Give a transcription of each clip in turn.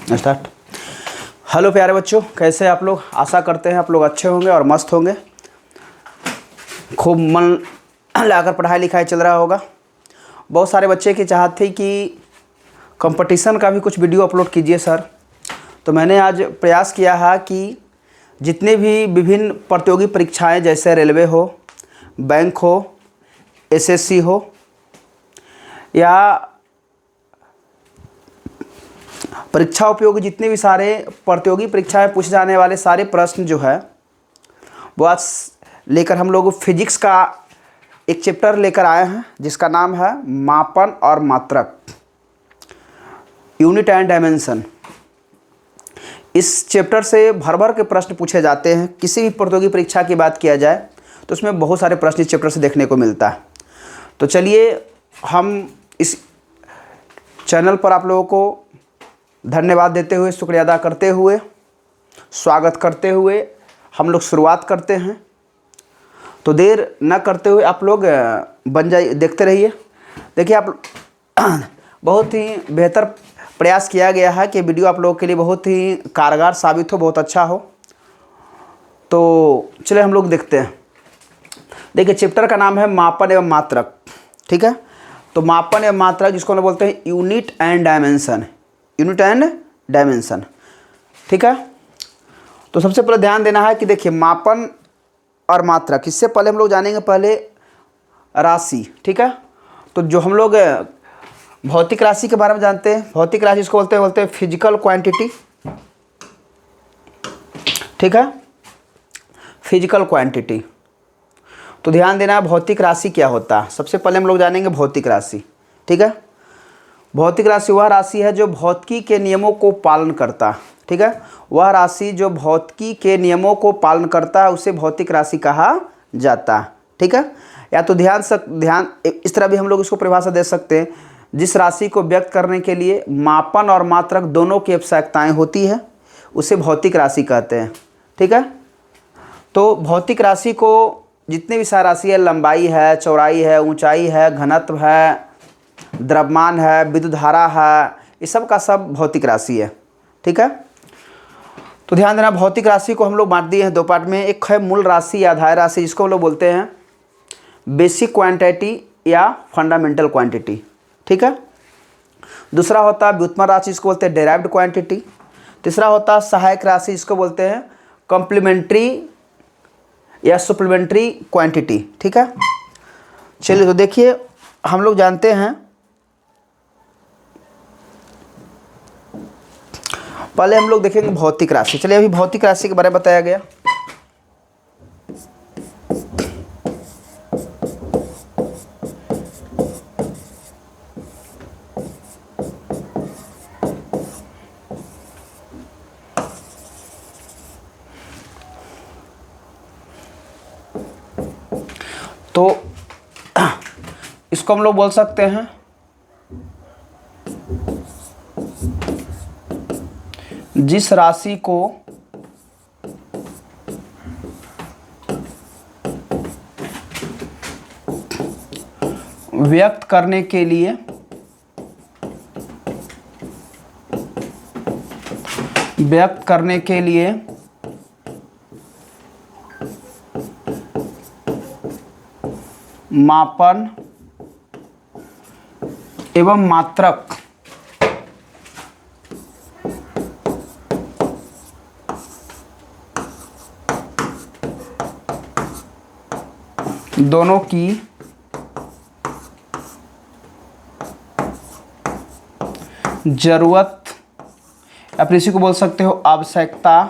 Start. Hello प्यारे बच्चों, कैसे आप लोग? आशा करते हैं आप लोग अच्छे होंगे और मस्त होंगे। खूब मन लगाकर पढ़ाई लिखाई चल रहा होगा। बहुत सारे बच्चे की चाहत थी कि कंपटीशन का भी कुछ वीडियो अपलोड कीजिए सर। तो मैंने आज प्रयास किया है कि जितने भी विभिन्न प्रतियोगी परीक्षाएं जैसे रेलवे हो, बैंक हो, एसएससी हो या परीक्षा उपयोगी जितने भी सारे प्रतियोगी परीक्षाएं पूछे जाने वाले सारे प्रश्न जो है वो आज लेकर हम लोग फिजिक्स का एक चैप्टर लेकर आए हैं जिसका नाम है मापन और मात्रक, यूनिट एंड डायमेंशन। इस चैप्टर से भर भर के प्रश्न पूछे जाते हैं। किसी भी प्रतियोगी परीक्षा की बात किया जाए तो उसमें बहुत सारे प्रश्न इस चैप्टर से देखने को मिलता है। तो चलिए हम इस चैनल पर आप लोगों को धन्यवाद देते हुए, शुक्रिया अदा करते हुए, स्वागत करते हुए हम लोग शुरुआत करते हैं। तो देर न करते हुए आप लोग बन जाइए, देखते रहिए। देखिए आप बहुत ही बेहतर प्रयास किया गया है कि वीडियो आप लोगों के लिए बहुत ही कारगर साबित हो, बहुत अच्छा हो। तो चलिए हम लोग देखते हैं। देखिए चैप्टर का नाम है मापन एवं मात्रक, ठीक है। तो मापन एवं मात्रक जिसको हम बोलते हैं unit and dimension, unit and dimension, ठीक है। तो सबसे पहले ध्यान देना है कि देखिए मापन और मात्रक, इससे पहले हम लोग जानेंगे पहले राशि, ठीक है। तो जो हम लोग भौतिक राशि के बारे में जानते हैं, भौतिक राशि इसको बोलते हैं फिजिकल क्वांटिटी, ठीक है, फिजिकल क्वांटिटी। तो ध्यान देना भौतिक राशि क्या होता है। सबसे पहले हम लोग जानेंगे भौतिक राशि, ठीक है। भौतिक राशि वह राशि है जो भौतिकी के नियमों को पालन करता है, ठीक है। वह राशि जो भौतिकी के नियमों को पालन करता है उसे भौतिक राशि कहा जाता है, ठीक है। या तो ध्यान इस तरह भी हम लोग इसको परिभाषा दे सकते हैं, जिस राशि को व्यक्त करने के लिए मापन और मात्रक दोनों की आवश्यकताएं होती है उसे भौतिक राशि कहते हैं, ठीक है। तो भौतिक राशि को जितने भी सारी राशि है, लंबाई है, चौड़ाई है, ऊंचाई है, घनत्व है, द्रव्यमान है, विद्युत धारा है, ये सब का सब भौतिक राशि है, ठीक है। तो ध्यान देना भौतिक राशि को हम लोग बांट दिए हैं दो पार्ट में। एक है मूल राशि या आधार राशि, जिसको हम लोग बोलते हैं बेसिक क्वांटिटी या फंडामेंटल क्वांटिटी, ठीक है। दूसरा होता है व्युत्पन्न राशि, जिसको बोलते हैं डेराइव्ड क्वांटिटी। तीसरा होता है सहायक राशि, जिसको बोलते हैं कॉम्प्लीमेंट्री या सप्लीमेंट्री क्वांटिटी, ठीक है। चलिए तो देखिए हम लोग जानते हैं, पहले हम लोग देखेंगे भौतिक राशि। चलिए अभी भौतिक राशि के बारे में बताया गया। तो इसको हम लोग बोल सकते हैं जिस राशि को व्यक्त करने के लिए मापन एवं मात्रक दोनों की जरूरत या फिर इसी को बोल सकते हो आवश्यकता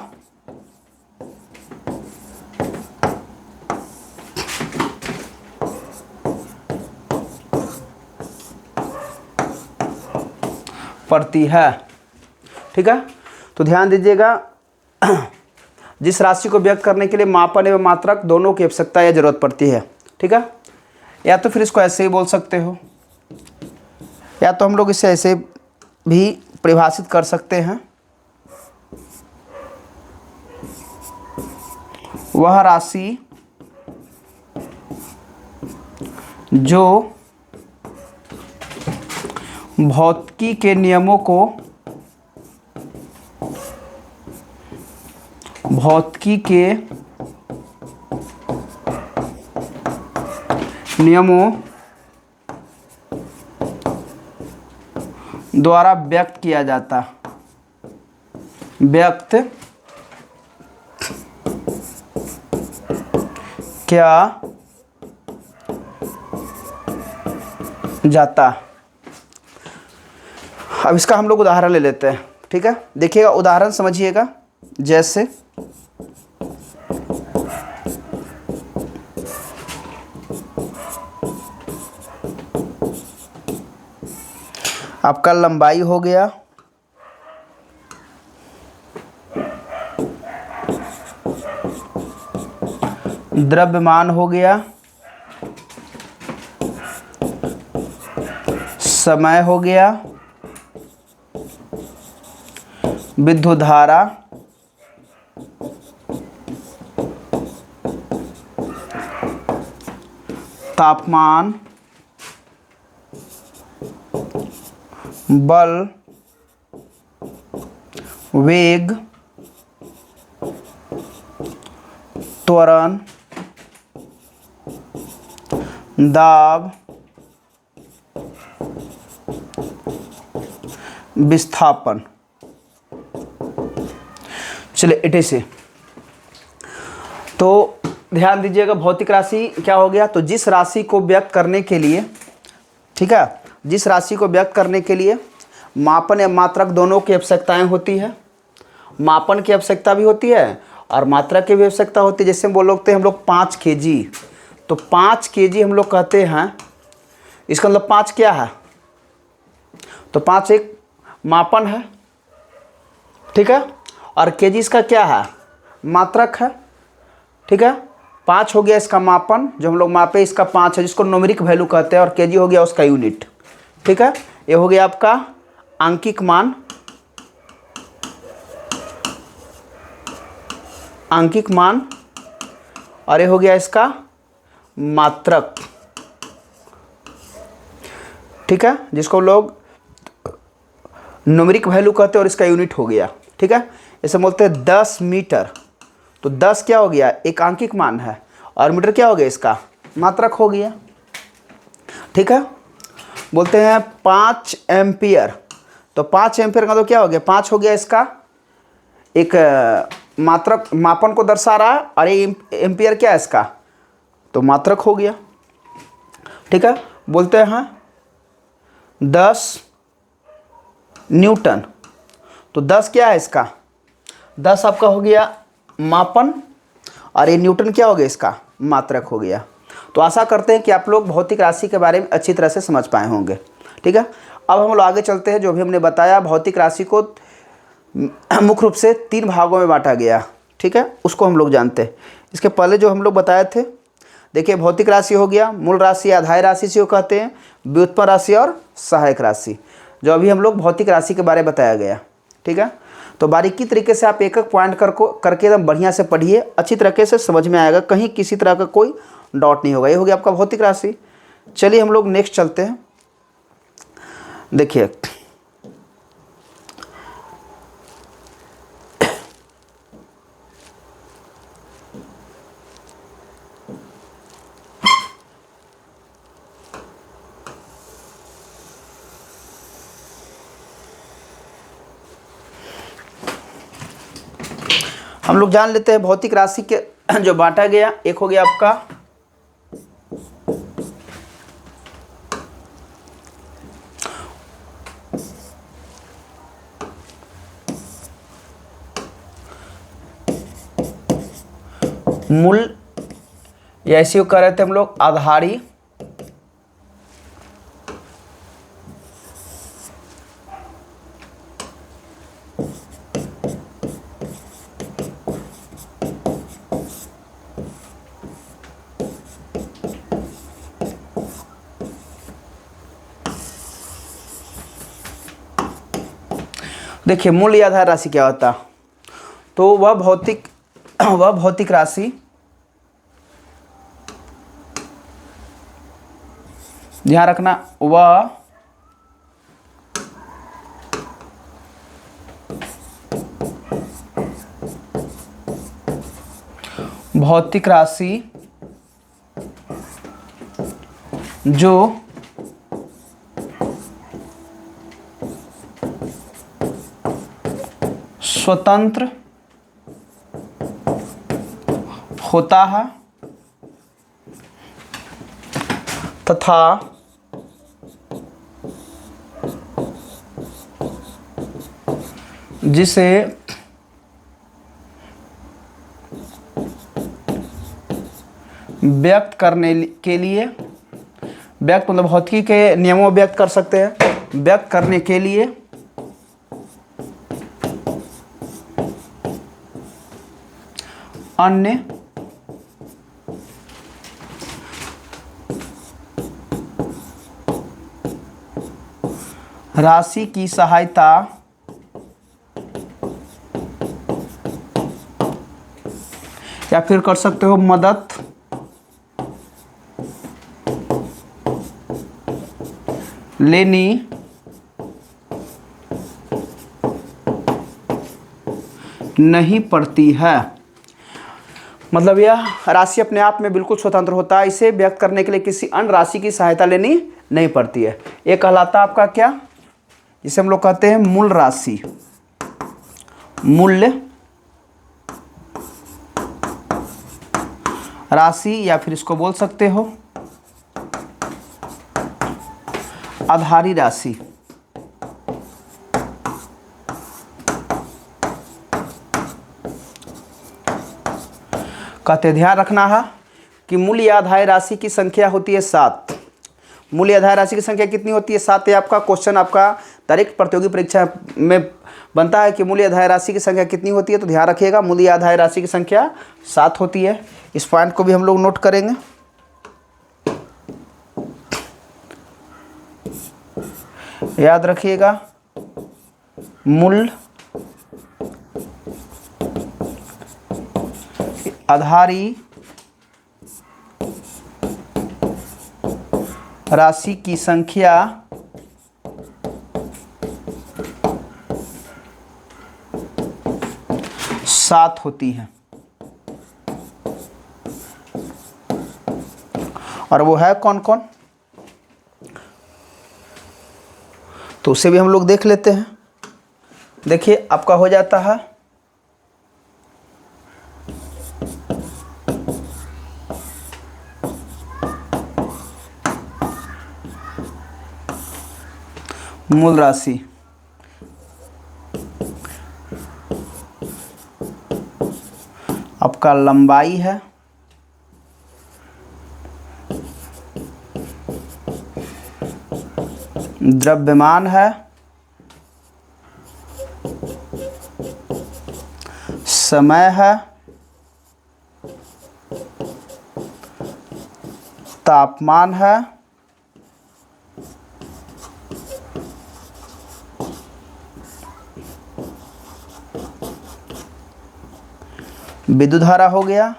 पड़ती है, ठीक है। तो ध्यान दीजिएगा जिस राशि को व्यक्त करने के लिए मापन एवं मात्रक दोनों की आवश्यकता या जरूरत पड़ती है, ठीक है। या तो फिर इसको ऐसे ही बोल सकते हो, या तो हम लोग इसे ऐसे भी परिभाषित कर सकते हैं, वह राशि जो भौतिकी के नियमों को भौतिकी के नियमों द्वारा व्यक्त किया जाता अब इसका हम लोग उदाहरण ले लेते हैं, ठीक है। देखिएगा, उदाहरण समझिएगा। जैसे आपका लंबाई हो गया, द्रव्यमान हो गया, समय हो गया, विद्युत धारा, तापमान, बल, वेग, त्वरण, दाब, विस्थापन। चलिए इटे से तो ध्यान दीजिएगा, भौतिक राशि क्या हो गया। तो जिस राशि को व्यक्त करने के लिए, ठीक है, जिस राशि को व्यक्त करने के लिए मापन या मात्रक दोनों की आवश्यकताएं होती है। मापन की आवश्यकता भी होती है और मात्रा की भी आवश्यकता होती है। जैसे हम लोग 5 kg, तो 5 kg हम लोग कहते हैं, इसका मतलब 5 क्या है, तो 5 एक मापन है, ठीक है, और केजी इसका क्या है, मात्रक है, ठीक है। 5 हो गया इसका मापन, जो हम लोग मापे इसका 5 है, जिसको न्यूमेरिक वैल्यू कहते हैं, और केजी हो गया उसका यूनिट, ठीक है। ये हो गया आपका आंकिक मान, और ये हो गया इसका मात्रक, ठीक है, जिसको लोग न्यूमेरिक वैल्यू कहते हैं, और इसका यूनिट हो गया, ठीक है। इसे बोलते हैं 10 मीटर। तो 10 क्या हो गया, एक आंकिक मान है, और मीटर क्या हो गया, इसका मात्रक हो गया, ठीक है। बोलते हैं 5 एम्पियर। तो 5 एम्पियर का तो क्या हो गया, 5 हो गया इसका एक मात्रक, मापन को दर्शा रहा है, और ये एम्पियर क्या है इसका, तो मात्रक हो गया, ठीक है। बोलते हैं 10 न्यूटन। तो 10 क्या है इसका, 10 आपका हो गया मापन, और ये न्यूटन क्या हो गया, इसका मात्रक हो गया। तो आशा करते हैं कि आप लोग भौतिक राशि के बारे में अच्छी तरह से समझ पाए होंगे, ठीक है। अब हम लोग आगे चलते हैं। जो भी हमने बताया, भौतिक राशि को मुख्य रूप से 3 भागों में बांटा गया, ठीक है, उसको हम लोग जानते हैं। इसके पहले जो हम लोग बताए थे, देखिए, भौतिक राशि हो गया, मूल राशि, आधाय राशि से कहते हैं, व्युत्पन्न राशि और सहायक राशि। जो अभी हम लोग भौतिक राशि के बारे में बताया गया, ठीक है। तो बारीकी तरीके से आप एक एक पॉइंट करके एकदम बढ़िया से पढ़िए, अच्छी तरीके से समझ में आएगा, कहीं किसी तरह का कोई डाउट नहीं होगा। ये हो गया आपका भौतिक राशि। चलिए हम लोग नेक्स्ट चलते हैं। देखिए, हम लोग जान लेते हैं भौतिक राशि के जो बांटा गया। एक हो गया आपका मूल, या ऐसे कह रहे थे हम लोग आधारी, देखिए, मूल या आधार राशि क्या होता, तो वह भौतिक राशि, ध्यान रखना, वह भौतिक राशि जो स्वतंत्र होता है तथा जिसे व्यक्त करने के लिए, व्यक्त मतलब भौतिकी के नियमों में व्यक्त कर सकते हैं, व्यक्त करने के लिए अन्य राशि की सहायता या फिर कर सकते हो मदद लेनी नहीं पड़ती है। मतलब यह राशि अपने आप में बिल्कुल स्वतंत्र होता है, इसे व्यक्त करने के लिए किसी अन्य राशि की सहायता लेनी नहीं पड़ती है। ये कहलाता है आपका क्या, जिसे हम लोग कहते हैं मूल राशि, मूल्य राशि, या फिर इसको बोल सकते हो आधारी राशि। कहते ध्यान रखना है कि मूल्य आधारी राशि की संख्या होती है 7। मूल्य आधारी राशि की संख्या कितनी होती है? 7। ये आपका क्वेश्चन आपका डायरेक्ट प्रतियोगी परीक्षा में बनता है कि मूल्य आधारी राशि की संख्या कितनी होती है। तो ध्यान रखिएगा, मूल्य आधारी राशि की संख्या 7 होती है। इस पॉइंट को भी हम लोग नोट करेंगे। याद रखिएगा, मूल आधारी राशि की संख्या 7 होती है, और वो है कौन कौन, तो उसे भी हम लोग देख लेते हैं। देखिए आपका हो जाता है मूल राशि, आपका लंबाई है, द्रव्यमान है, समय है, तापमान है, विद्युत धारा हो गया,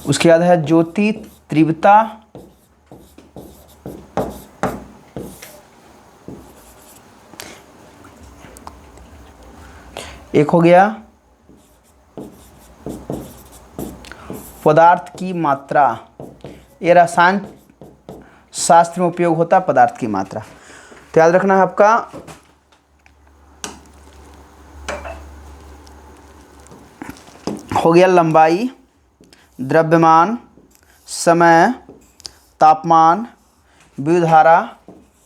उसके बाद है ज्योति तीव्रता, एक हो गया पदार्थ की मात्रा। ये रसायन शास्त्र में उपयोग होता है पदार्थ की मात्रा। तो याद रखना है आपका हो गया लंबाई, द्रव्यमान, समय, तापमान, विद्युत धारा,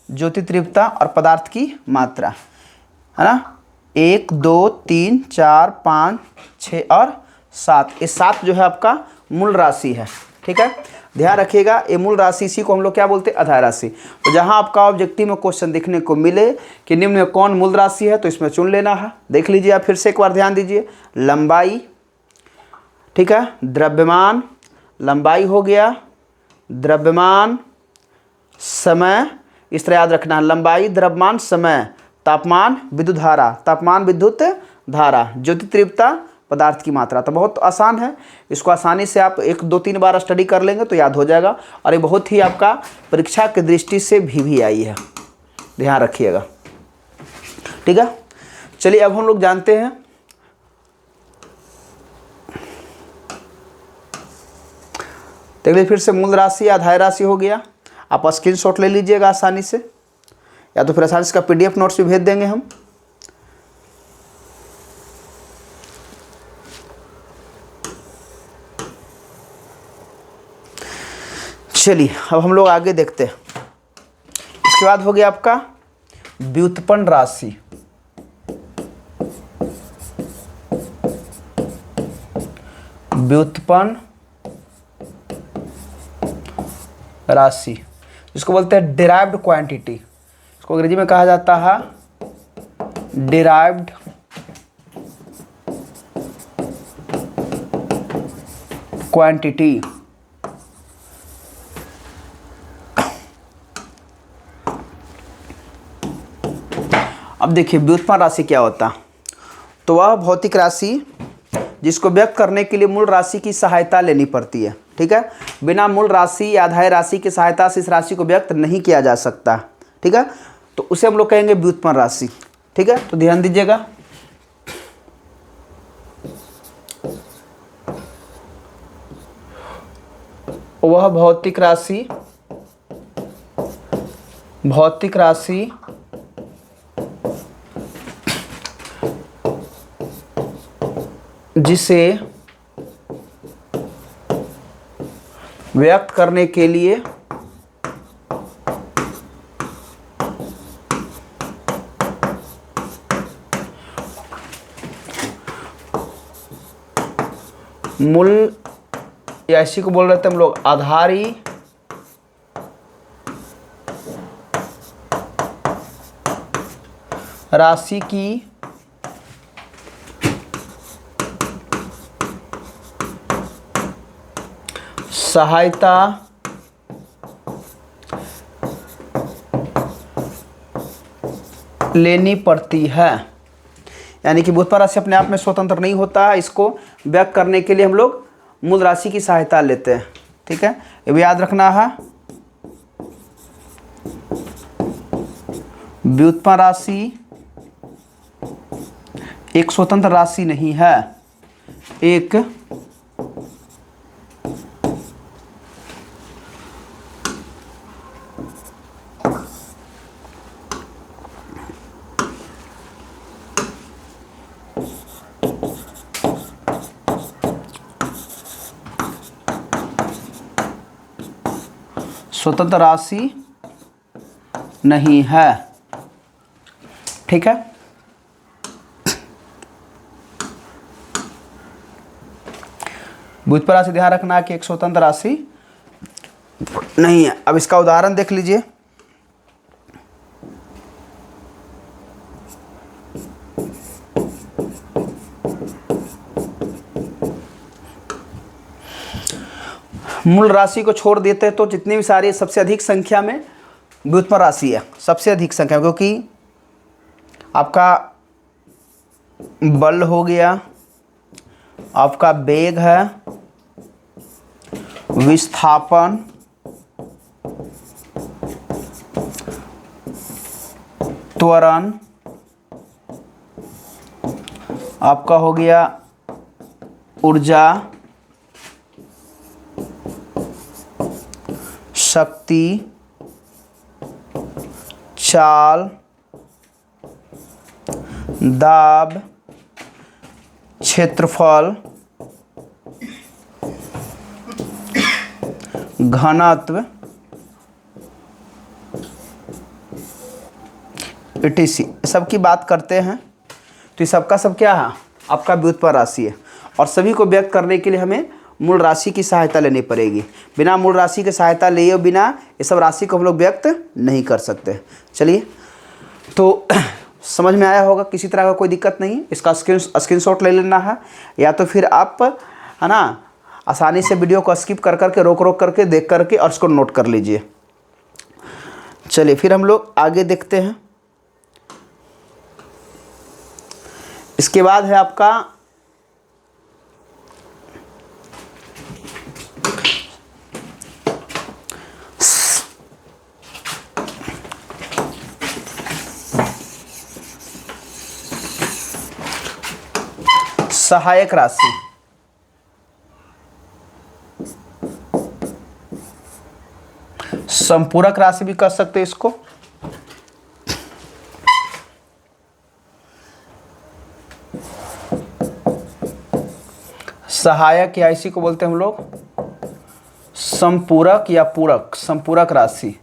ज्योति तीव्रता और पदार्थ की मात्रा, है ना। 1 2 3 4 5 6 और 7, ये 7 जो है आपका मूल राशि है। ठीक है, ध्यान रखिएगा, ये मूल राशि, इसी को हम लोग क्या बोलते हैं, आधार राशि। तो जहां आपका ऑब्जेक्टिव में क्वेश्चन देखने को मिले कि निम्न में कौन मूल राशि है, तो इसमें चुन लेना है। देख लीजिए आप फिर से एक बार ध्यान दीजिए, लंबाई, ठीक है, द्रव्यमान, लंबाई हो गया, द्रव्यमान, समय, इस तरह याद रखना है, लंबाई, द्रव्यमान, समय, तापमान, विद्युत धारा, तापमान, विद्युत धारा, ज्योति तीव्रता, पदार्थ की मात्रा। तो बहुत आसान है, इसको आसानी से आप 1 2 3 बार स्टडी कर लेंगे तो याद हो जाएगा। और ये बहुत ही आपका परीक्षा की दृष्टि से भी आई है, ध्यान रखिएगा। ठीक है। चलिए अब हम लोग जानते हैं देख लीजिए फिर से मूल राशि आधार राशि हो गया। आप स्क्रीनशॉट ले लीजिएगा आसानी से, या तो फिर आसानी से का पीडीएफ नोट्स भी भेज देंगे हम। चलिए अब हम लोग आगे देखते हैं। इसके बाद हो गया आपका व्युत्पन्न राशि। व्युत्पन्न राशि जिसको बोलते हैं डिराइव्ड क्वांटिटी, इसको अंग्रेजी में कहा जाता है डिराइव्ड क्वांटिटी। अब देखिए व्युत्पन्न राशि क्या होता है। तो वह भौतिक राशि जिसको व्यक्त करने के लिए मूल राशि की सहायता लेनी पड़ती है। ठीक है, बिना मूल राशि या आधार राशि की सहायता से इस राशि को व्यक्त नहीं किया जा सकता। ठीक है, तो उसे हम लोग कहेंगे व्युत्पन्न राशि। ठीक है, तो ध्यान दीजिएगा। वह भौतिक राशि जिसे व्यक्त करने के लिए मूल, या इसी को बोल रहे थे हम लोग आधारी राशि की सहायता लेनी पड़ती है। यानी कि व्युत्पन्न राशि अपने आप में स्वतंत्र नहीं होता है, इसको व्यक्त करने के लिए हम लोग मूल राशि की सहायता लेते हैं। ठीक है, ये भी याद रखना है। व्युत्पन्न राशि एक स्वतंत्र राशि नहीं है, एक स्वतंत्र राशि नहीं है। ठीक है, व्युत्पन्न राशि ध्यान रखना कि एक स्वतंत्र राशि नहीं है। अब इसका उदाहरण देख लीजिए। मूल राशि को छोड़ देते हैं तो जितनी भी सारी सबसे अधिक संख्या में व्युत्पन्न राशि है, सबसे अधिक संख्या, क्योंकि आपका बल हो गया, आपका वेग है, विस्थापन, त्वरण, आपका हो गया ऊर्जा, शक्ति, चाल, दाब, क्षेत्रफल, घनत्व, etc सब की बात करते हैं। तो ये सबका सब क्या है, आपका व्युत्पन्न राशि है। और सभी को व्यक्त करने के लिए हमें मूल राशि की सहायता लेनी पड़ेगी। बिना मूल राशि की सहायता लिए बिना ये सब राशि को हम लोग व्यक्त नहीं कर सकते। चलिए, तो समझ में आया होगा, किसी तरह का कोई दिक्कत नहीं। इसका स्क्रीनशॉट ले लेना है, या तो फिर आप है ना आसानी से वीडियो को स्किप कर करके रोक करके देख करके और इसको नोट कर लीजिए। चलिए फिर हम लोग आगे देखते हैं। इसके बाद है आपका सहायक राशि, संपूरक राशि भी कह सकते हैं इसको। सहायक या इसी को बोलते हैं हम लोग संपूरक या पूरक, संपूरक राशि।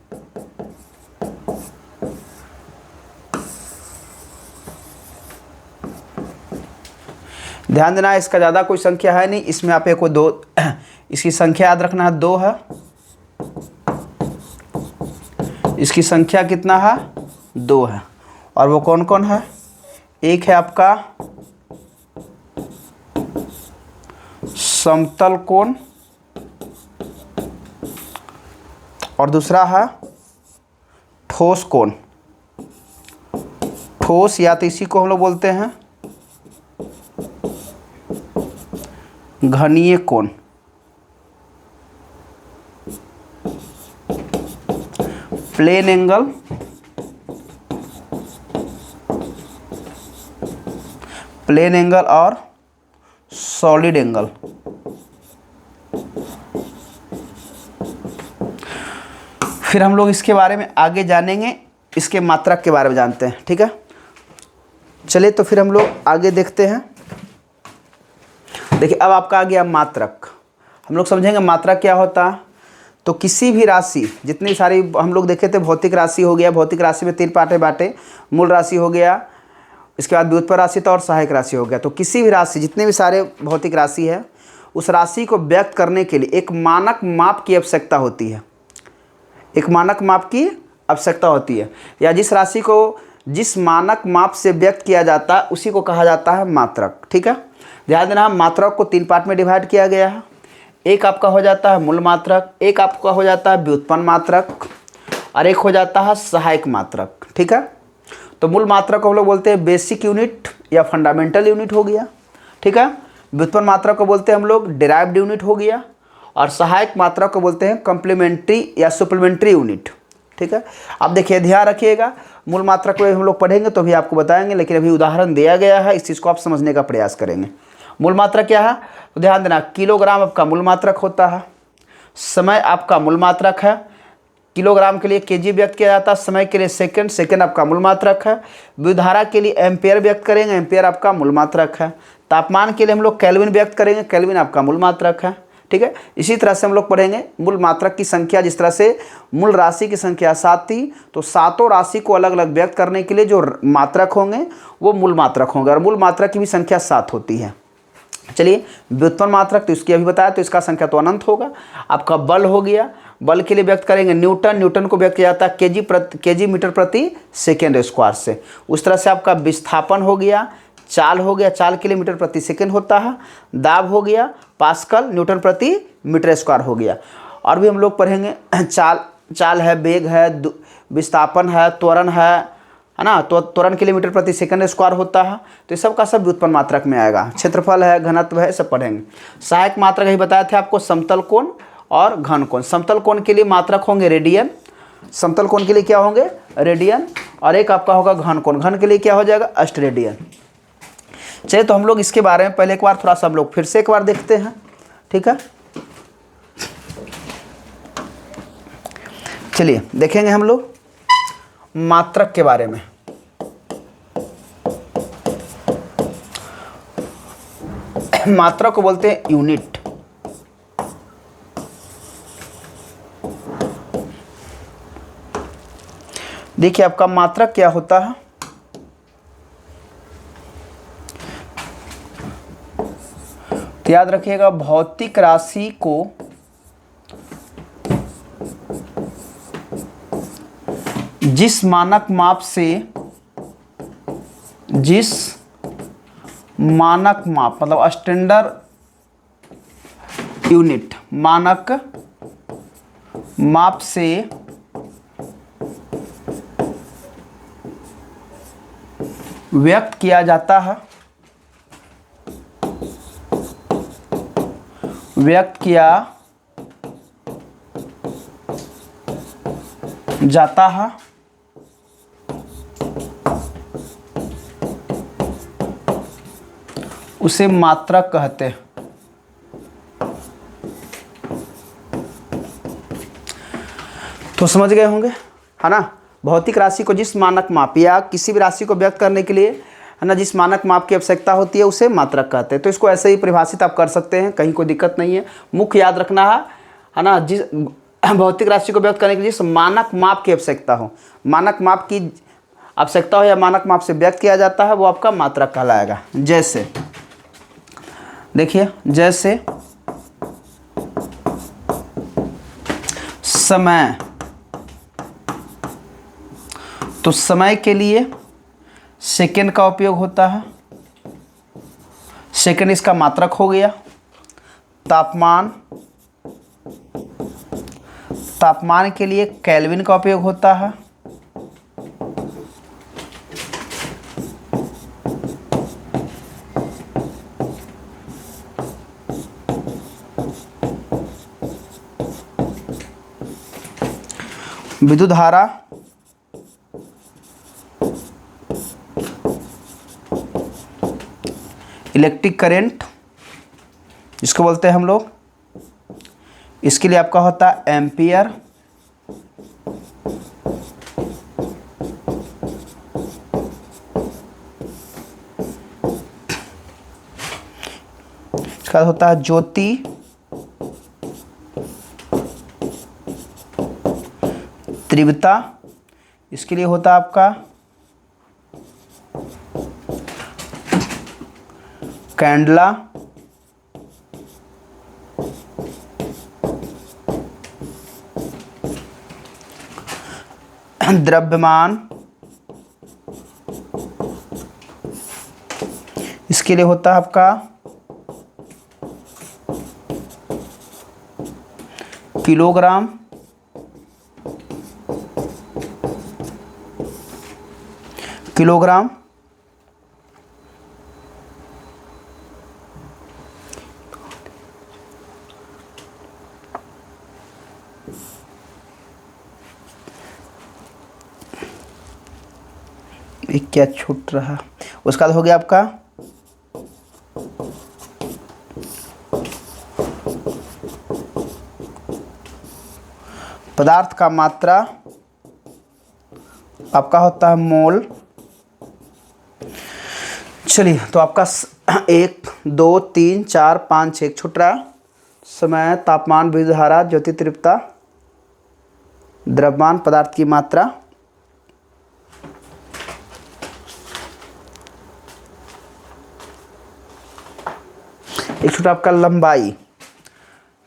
ध्यान देना, इसका ज़्यादा कोई संख्या है नहीं, इसमें आप एक को दो, इसकी संख्या याद रखना है, 2 है। इसकी संख्या कितना है, 2 है। और वो कौन कौन है, एक है आपका समतल कोण और दूसरा है ठोस कोण। ठोस या तो इसी को हम लोग बोलते हैं घनीय कोण। प्लेन एंगल, प्लेन एंगल और सॉलिड एंगल। फिर हम लोग इसके बारे में आगे जानेंगे, इसके मात्रक के बारे में जानते हैं, ठीक है। चलिए तो फिर हम लोग आगे देखते हैं। देखिए अब आपका आ गया मात्रक। हम लोग समझेंगे मात्रक क्या होता है। तो किसी भी राशि, जितनी सारी हम लोग देखे थे, भौतिक राशि हो गया, भौतिक राशि में 3 पार्ट है बांटे, मूल राशि हो गया, इसके बाद व्युत्पन्न राशि था और सहायक राशि हो गया। तो किसी भी राशि, जितने भी सारे भौतिक राशि है, उस राशि को व्यक्त करने के लिए एक मानक माप की आवश्यकता होती है। एक मानक माप की आवश्यकता होती है, या जिस राशि को जिस मानक माप से व्यक्त किया जाता है उसी को कहा जाता है मात्रक, ठीक है। ध्यान देना, मात्रक को 3 पार्ट में डिवाइड किया गया है। एक आपका हो जाता है मूल मात्रक, एक आपका हो जाता है व्युत्पन्न मात्रक और एक हो जाता है सहायक मात्रक, ठीक है। तो मूल मात्रक को हम लोग बोलते हैं बेसिक यूनिट या फंडामेंटल यूनिट हो गया, ठीक है। व्युत्पन्न मात्रक को बोलते हैं हम लोग डिराइव्ड यूनिट हो गया, और सहायक मात्रक को बोलते हैं कम्प्लीमेंट्री या सप्लीमेंट्री यूनिट, ठीक है। अब देखिए ध्यान रखिएगा, मूल मात्रक को हम लोग पढ़ेंगे तो भी आपको बताएंगे, लेकिन अभी उदाहरण दिया गया है, इस चीज़ को आप समझने का प्रयास करेंगे। मूल मात्रक क्या है, तो ध्यान देना, किलोग्राम आपका मूल मात्रक होता है, समय आपका मूल मात्रक है, किलोग्राम के लिए केजी व्यक्त किया जाता है, समय के लिए सेकंड, सेकंड आपका मूल मात्रक है, विद्युतधारा के लिए एम्पेयर व्यक्त करेंगे, एम्पेयर आपका मूल मात्रक है, तापमान के लिए हम लोग केल्विन व्यक्त करेंगे, केल्विन आपका मूल मात्रक है, ठीक है। इसी तरह से हम लोग पढ़ेंगे मूल मात्रक की संख्या। जिस तरह से मूल राशि की संख्या 7 थी, तो सातों राशि को अलग अलग व्यक्त करने के लिए जो मात्रक होंगे वो मूल मात्रक होंगे, और मूल मात्रक की भी संख्या 7 होती है। चलिए व्युत्पन्न मात्रक, तो इसकी अभी बताया, तो इसका संख्या तो अनंत होगा। आपका बल हो गया, बल के लिए व्यक्त करेंगे न्यूटन, न्यूटन को व्यक्त किया जाता है केजी मीटर प्रति सेकेंड स्क्वायर से। उस तरह से आपका विस्थापन हो गया, चाल हो गया, चाल के लिए मीटर प्रति सेकेंड होता है, दाब हो गया, पास्कल न्यूटन प्रति मीटर स्क्वायर हो गया। और भी हम लोग पढ़ेंगे, चाल है, वेग है, विस्थापन है, त्वरण है ना, तो त्वरण के लिए मीटर प्रति सेकंड स्क्वायर होता है। तो ये सब का सब व्युत्पन्न मात्रक में आएगा। क्षेत्रफल है, घनत्व है, सब पढ़ेंगे। सहायक मात्रक यही बताए थे आपको, समतल कोण और घन कोण। समतल कोण के लिए मात्रक होंगे रेडियन, समतल कोण के लिए क्या होंगे, रेडियन, और एक आपका होगा घन कोण, घन के लिए क्या हो जाएगा, अष्टरेडियन। चलिए तो हम लोग इसके बारे में पहले एक बार थोड़ा सा हम लोग फिर से एक बार देखते हैं, ठीक है। चलिए देखेंगे हम लोग मात्रक के बारे में। मात्रक को बोलते हैं यूनिट। देखिए आपका मात्रक क्या होता है, तो याद रखिएगा, भौतिक राशि को जिस मानक माप से, जिस मानक माप मतलब स्टैंडर्ड यूनिट, मानक माप से व्यक्त किया जाता है, व्यक्त किया जाता है, उसे मात्रक कहते हैं। तो समझ गए होंगे, है ना। भौतिक राशि को जिस मानक माप या किसी भी राशि को व्यक्त करने के लिए, है ना, जिस मानक माप की आवश्यकता होती है उसे मात्रक कहते हैं। तो इसको ऐसे ही परिभाषित आप कर सकते हैं, कहीं कोई दिक्कत नहीं है। मुख्य याद रखना है ना, जिस भौतिक राशि को व्यक्त करने के लिए जिस मानक माप की आवश्यकता हो, मानक माप की आवश्यकता हो या मानक माप से व्यक्त किया जाता है, वो आपका मात्रक कहलाएगा। जैसे देखिए, जैसे समय, तो समय के लिए सेकंड का उपयोग होता है, सेकंड इसका मात्रक हो गया। तापमान, तापमान के लिए केल्विन का उपयोग होता है। विद्युत धारा, इलेक्ट्रिक करंट जिसको बोलते हैं हम लोग, इसके लिए आपका होता है एम्पियर। इसका होता है ज्योति, तीव्रता, इसके लिए होता है आपका कैंडला, द्रव्यमान, इसके लिए होता है आपका किलोग्राम, किलोग्राम, ये क्या छूट रहा। उसका हो गया आपका पदार्थ का मात्रा, आपका होता है मोल। चलिए, तो आपका 1 2 3 4 5 6 छूट रहा। समय, तापमान, विद्युत धारा, ज्योति तीव्रता, द्रव्यमान, पदार्थ की मात्रा। एक छूटा आपका लंबाई।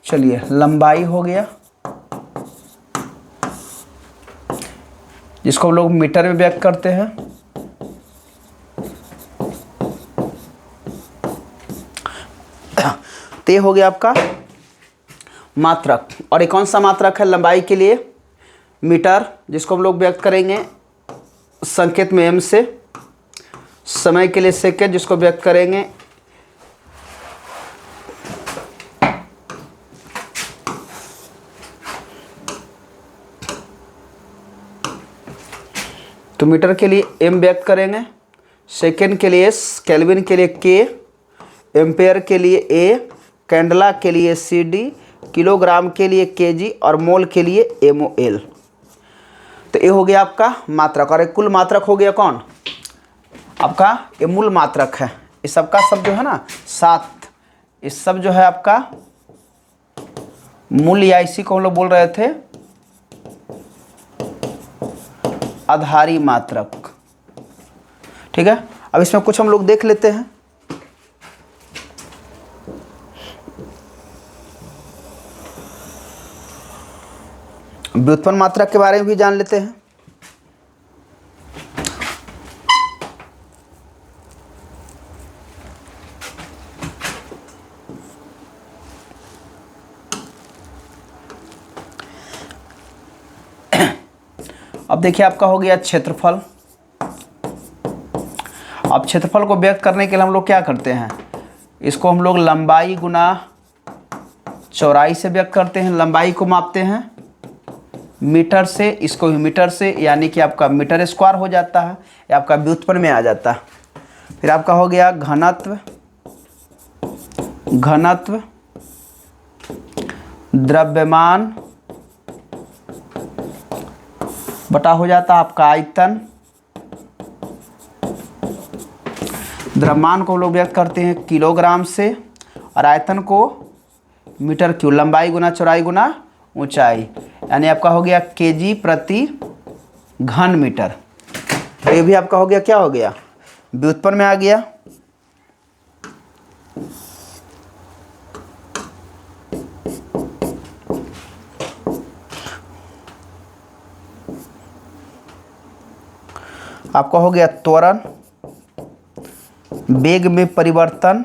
चलिए, लंबाई हो गया, जिसको हम लोग मीटर में व्यक्त करते हैं। तो ये हो गया आपका मात्रक। और ये कौन सा मात्रक है लंबाई के लिए? मीटर, जिसको हम लोग व्यक्त करेंगे संकेत में एम से। समय के लिए सेकंड, जिसको व्यक्त करेंगे तो मीटर के लिए एम व्यक्त करेंगे, सेकेंड के लिए एस, केल्विन के लिए के, एम्पेयर के लिए ए, कैंडला के लिए सी डी, किलोग्राम के लिए के जी और मोल के लिए एम ओ एल। तो ये हो गया आपका मात्रक। और एक कुल मात्रक हो गया कौन? आपका ये मूल मात्रक है। इस सब का सब जो है ना 7, इस सब जो है आपका मूल, या इसी को हम लोग बोल रहे थे आधारी मात्रक। ठीक है, अब इसमें कुछ हम लोग देख लेते हैं। व्युत्पन्न मात्रक के बारे में भी जान लेते हैं। अब देखिए, आपका हो गया क्षेत्रफल। अब क्षेत्रफल को व्यक्त करने के लिए हम लोग क्या करते हैं? इसको हम लोग लंबाई गुना चौड़ाई से व्यक्त करते हैं। लंबाई को मापते हैं मीटर से, इसको भी मीटर से, यानी कि आपका मीटर स्क्वायर हो जाता है, या आपका व्युत्पन्न में आ जाता है। फिर आपका हो गया घनत्व, घनत्व द्रव्यमान बटा हो जाता आपका आयतन। द्रव्यमान को लोग व्यक्त करते हैं किलोग्राम से और आयतन को मीटर क्यूब, लंबाई गुना चौड़ाई गुना ऊंचाई, यानी आपका हो गया केजी प्रति घन मीटर। तो ये भी आपका हो गया, क्या हो गया, व्युत्पन्न में आ गया। आपका हो गया त्वरण, वेग में परिवर्तन,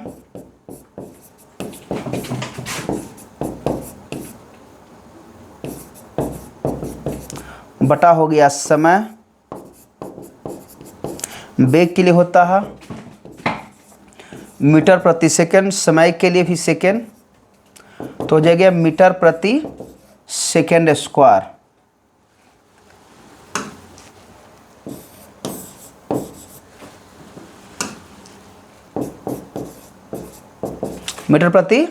बटा हो गया समय। वेग के लिए होता है मीटर प्रति सेकंड, समय के लिए भी सेकंड, तो हो जाएगा मीटर प्रति सेकंड स्क्वायर। मीटर प्रति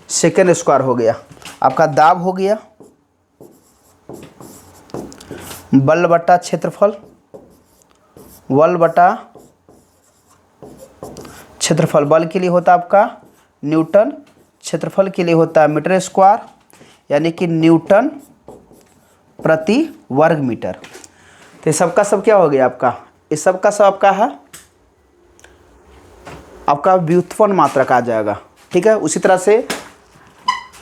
सेकंड स्क्वायर हो गया। आपका दाब हो गया बल बटा क्षेत्रफल, बल बटा क्षेत्रफल। बल के लिए होता है आपका न्यूटन, क्षेत्रफल के लिए होता है मीटर स्क्वायर, यानी कि न्यूटन प्रति वर्ग मीटर। तो ये सबका सब क्या हो गया आपका, इस सब का सब आपका है आपका व्युत्पन्न मात्रक आ जाएगा। ठीक है, उसी तरह से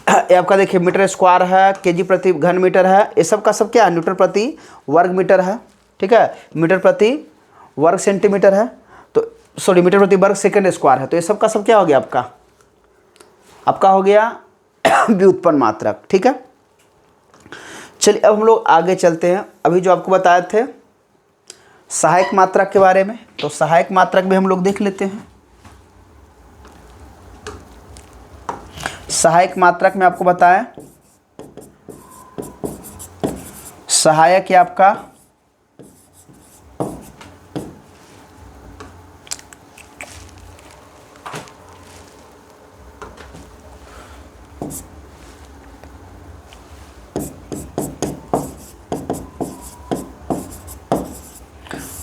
ये आपका देखिए मीटर स्क्वायर है, केजी प्रति घन मीटर है, ये सब का सब क्या है, न्यूटन प्रति वर्ग मीटर है। ठीक है, मीटर प्रति वर्ग सेंटीमीटर है, तो सॉरी मीटर प्रति वर्ग सेकंड स्क्वायर है। तो ये सब का सब क्या हो गया आपका हो गया व्युत्पन्न मात्रक। ठीक है, चलिए अब हम लोग आगे चलते हैं। अभी जो आपको बताए थे सहायक मात्रक के बारे में, तो सहायक मात्रक भी हम लोग देख लेते हैं। सहायक मात्रक में आपको बताएं, सहायक है आपका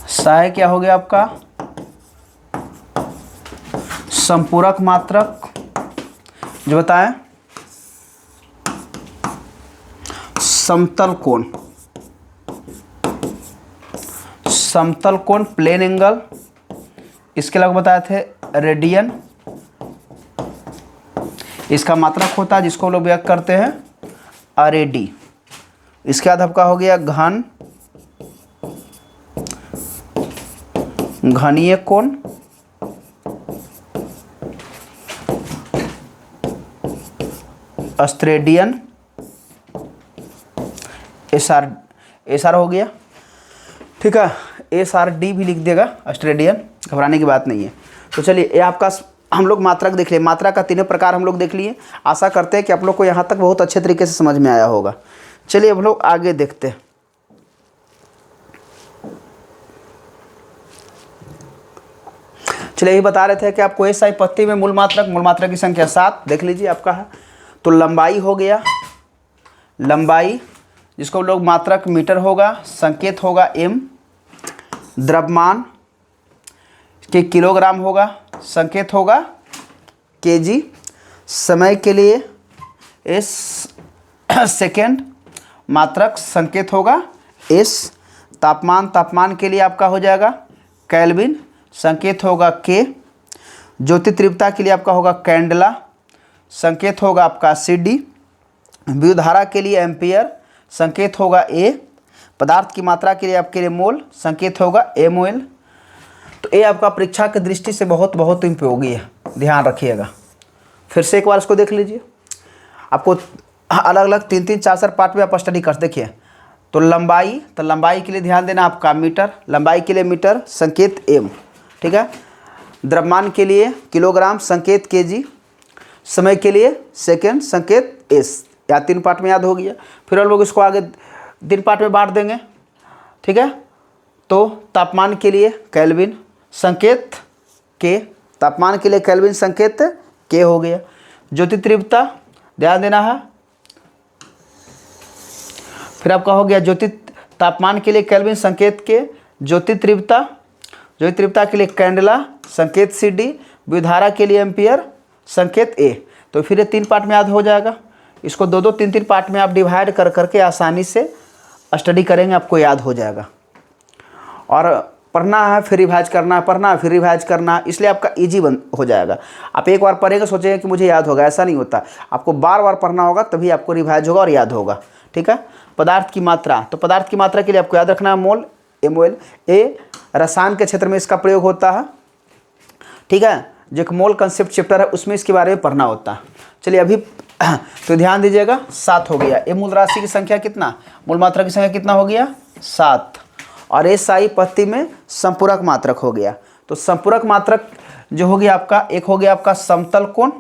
सहायक क्या हो गया आपका संपूरक मात्रक। जो बताएं समतल कोण, समतल कोण प्लेन एंगल, इसके अलावा बताए थे रेडियन, इसका मात्रक होता है जिसको लोग व्यक्त करते हैं RAD। इसके बाद आपका हो गया घन, घनीय कोण, ऑस्ट्रेडियन, एसआर हो गया। ठीक है, SRD भी लिख देगा ऑस्ट्रेडियन, घबराने की बात नहीं है। तो चलिए ये आपका हम लोग मात्रक देख लिए, मात्रा का तीनों प्रकार हम लोग देख लिए। आशा करते हैं कि आप लोग को यहाँ तक बहुत अच्छे तरीके से समझ में आया होगा। चलिए हम लोग आगे देखते हैं। चलिए यही बता रहे थे कि आपको SI पत्ती में मूल मात्रक की संख्या 7 देख लीजिए आपका है। तो लंबाई हो गया, लंबाई जिसको लोग मात्रक मीटर होगा, संकेत होगा M, द्रव्यमान के किलोग्राम होगा, संकेत होगा kg, समय के लिए S सेकेंड, मात्रक संकेत होगा S, तापमान के लिए आपका हो जाएगा केल्विन, संकेत होगा K, ज्योति तीव्रता के लिए आपका होगा कैंडला, संकेत होगा आपका CD, विद्युत धारा के लिए एम्पियर, संकेत होगा A, पदार्थ की मात्रा के लिए आपके लिए मोल, संकेत होगा MOL। तो ये आपका परीक्षा की दृष्टि से बहुत बहुत उपयोगी है, ध्यान रखिएगा। फिर से एक बार इसको देख लीजिए, आपको अलग अलग 3-3, 4-4 पार्ट में आप स्टडी कर देखिए। तो लंबाई के लिए ध्यान देना आपका मीटर, लंबाई के लिए मीटर, संकेत M। ठीक है, द्रव्यमान के लिए किलोग्राम, संकेत kg, समय के लिए सेकेंड, संकेत S। या 3 पार्ट में याद हो गया। फिर हम लोग इसको आगे 3 पार्ट में बांट देंगे। ठीक है, तो तापमान के लिए केल्विन, संकेत K, तापमान के लिए केल्विन, संकेत K हो गया। ज्योति तीव्रता ध्यान देना है। फिर आपका हो गया ज्योति तापमान के लिए केल्विन संकेत के, ज्योति तीव्रता के लिए कैंडेला संकेत CD, विद्युतधारा के लिए एम्पियर संकेत A। तो फिर ये 3 पार्ट में याद हो जाएगा। इसको 2-2, 3-3 पार्ट में आप डिवाइड कर करके आसानी से स्टडी करेंगे, आपको याद हो जाएगा। और पढ़ना है फिर रिवाइज करना है, पढ़ना है फिर रिवाइज करना है, इसलिए आपका ईजी हो जाएगा। आप एक बार पढ़ेंगे सोचेंगे कि मुझे याद होगा, ऐसा नहीं होता। आपको बार बार पढ़ना होगा तभी आपको रिवाइज होगा और याद होगा। ठीक है। पदार्थ की मात्रा, तो पदार्थ की मात्रा के लिए आपको याद रखना है मोल, MOL। ए रसायन के क्षेत्र में इसका प्रयोग होता है। ठीक है। जो एक मोल कंसेप्ट चैप्टर है उसमें इसके बारे में पढ़ना होता है। चलिए अभी तो ध्यान दीजिएगा, 7 हो गया। ये मूल राशि की संख्या कितना, मूल मात्रा की संख्या कितना हो गया, 7। और ये साई पत्ती में संपूरक मात्रक हो गया। तो संपूरक मात्रक जो हो गया आपका, एक हो गया आपका समतल कोण,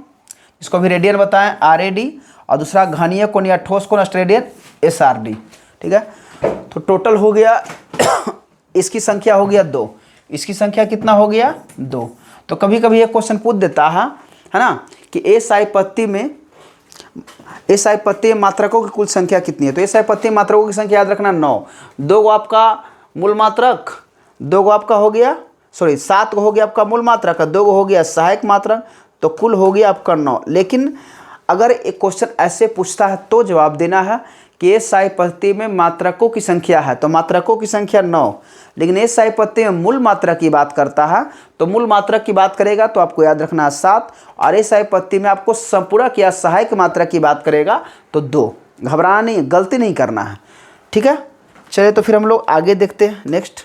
इसको भी रेडियन बताएं RAD, और दूसरा घनीय कोण या ठोस कोण ऑस्ट्रेलियन SRD। ठीक है। तो टोटल हो गया इसकी संख्या हो गया 2, इसकी संख्या कितना हो गया 2। तो कभी कभी एक क्वेश्चन पूछ देता है ना, कि ए साई पत्ती में मात्रकों की कुल संख्या कितनी है। तो ए साई पत्ती मात्रकों की संख्या याद रखना 9। 2 आपका मूल मात्रक, 2 आपका हो गया 7 हो गया आपका मूल मात्रक, 2 हो गया सहायक मात्रक, तो कुल हो गया आपका 9। लेकिन अगर एक क्वेश्चन ऐसे पूछता है तो जवाब देना है कि ए साई पत्ती में मात्रकों की संख्या है, तो मात्रकों की संख्या 9। लेकिन ए साई पत्ती में मूल मात्रक की बात करता है, तो मूल मात्रक की बात करेगा तो आपको याद रखना है 7। और ए साई पत्ती में आपको संपूरक या सहायक मात्रक की बात करेगा तो 2। घबराना नहीं, गलती नहीं करना है। ठीक है। चलिए तो फिर हम लोग आगे देखते हैं नेक्स्ट।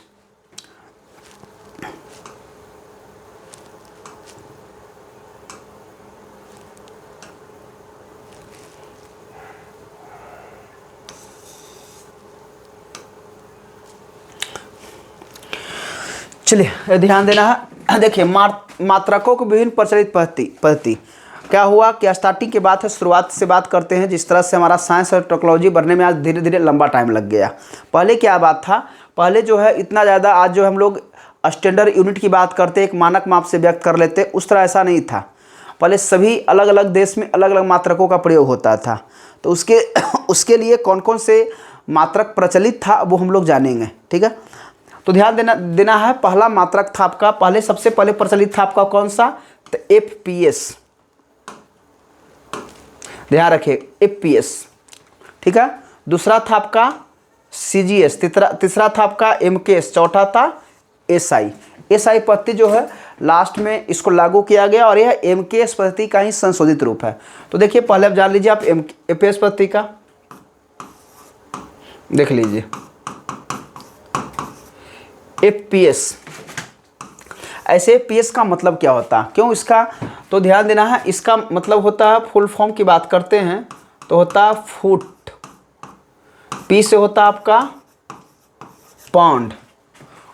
चलिए ध्यान देना है। देखिए मात्रकों को विभिन्न प्रचलित पद्धति क्या हुआ कि स्टार्टिंग की बात है, शुरुआत से बात करते हैं। जिस तरह से हमारा साइंस और टेक्नोलॉजी बढ़ने में आज धीरे धीरे लंबा टाइम लग गया। पहले क्या बात था, पहले जो है इतना ज़्यादा, आज जो हम लोग स्टैंडर्ड यूनिट की बात करते, एक मानक माप से व्यक्त कर लेते, उस तरह ऐसा नहीं था। पहले सभी अलग अलग देश में अलग अलग मात्रकों का प्रयोग होता था। तो उसके लिए कौन कौन से मात्रक प्रचलित था वो हम लोग जानेंगे। ठीक है। तो ध्यान देना है। पहला मात्रक था आपका, सबसे पहले प्रचलित था आपका कौन सा, तो FPS। ध्यान रखिए FPS। ठीक है। दूसरा था आपका CGS, तीसरा था आपका MKS, चौथा था SI पद्धति जो है लास्ट में इसको लागू किया गया, और यह MKS पद्धति का ही संशोधित रूप है। तो देखिए पहले आप जान लीजिए आप FPS पद्धति का देख लीजिए। FPS, ऐसे FPS का मतलब क्या होता है, क्यों इसका, तो ध्यान देना है। इसका मतलब होता है, फुल फॉर्म की बात करते हैं तो होता है फुट, P से होता है आपका पाउंड,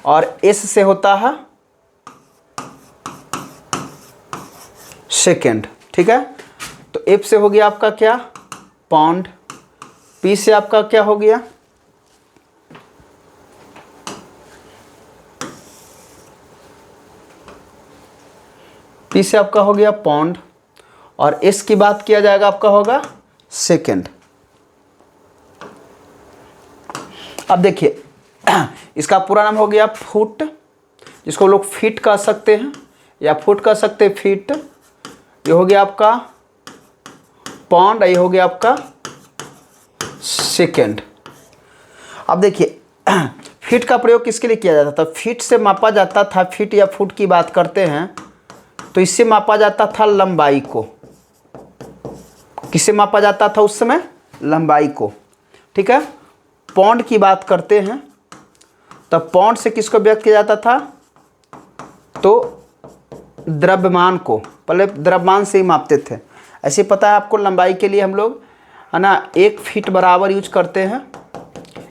और S से होता है सेकेंड। ठीक है। तो F से हो गया आपका क्या, पाउंड, P से आपका क्या हो गया, P से आपका हो गया पाउंड, और S की बात किया जाएगा आपका होगा सेकेंड। अब देखिए इसका पूरा नाम हो गया फुट, जिसको लोग फीट कह सकते हैं या फुट कह सकते हैं, फीट। ये हो गया आपका पाउंड, ये हो गया आपका सेकेंड। अब देखिए फीट का प्रयोग किसके लिए किया जाता था, फीट से मापा जाता था, फीट या फुट की बात करते हैं तो इससे मापा जाता था लंबाई को। किससे मापा जाता था उस समय, लंबाई को। ठीक है। पाउंड की बात करते हैं तो पाउंड से किसको व्यक्त किया जाता था, तो द्रव्यमान को, पहले द्रव्यमान से ही मापते थे। ऐसे पता है आपको, लंबाई के लिए हम लोग है ना 1 फीट बराबर यूज करते हैं,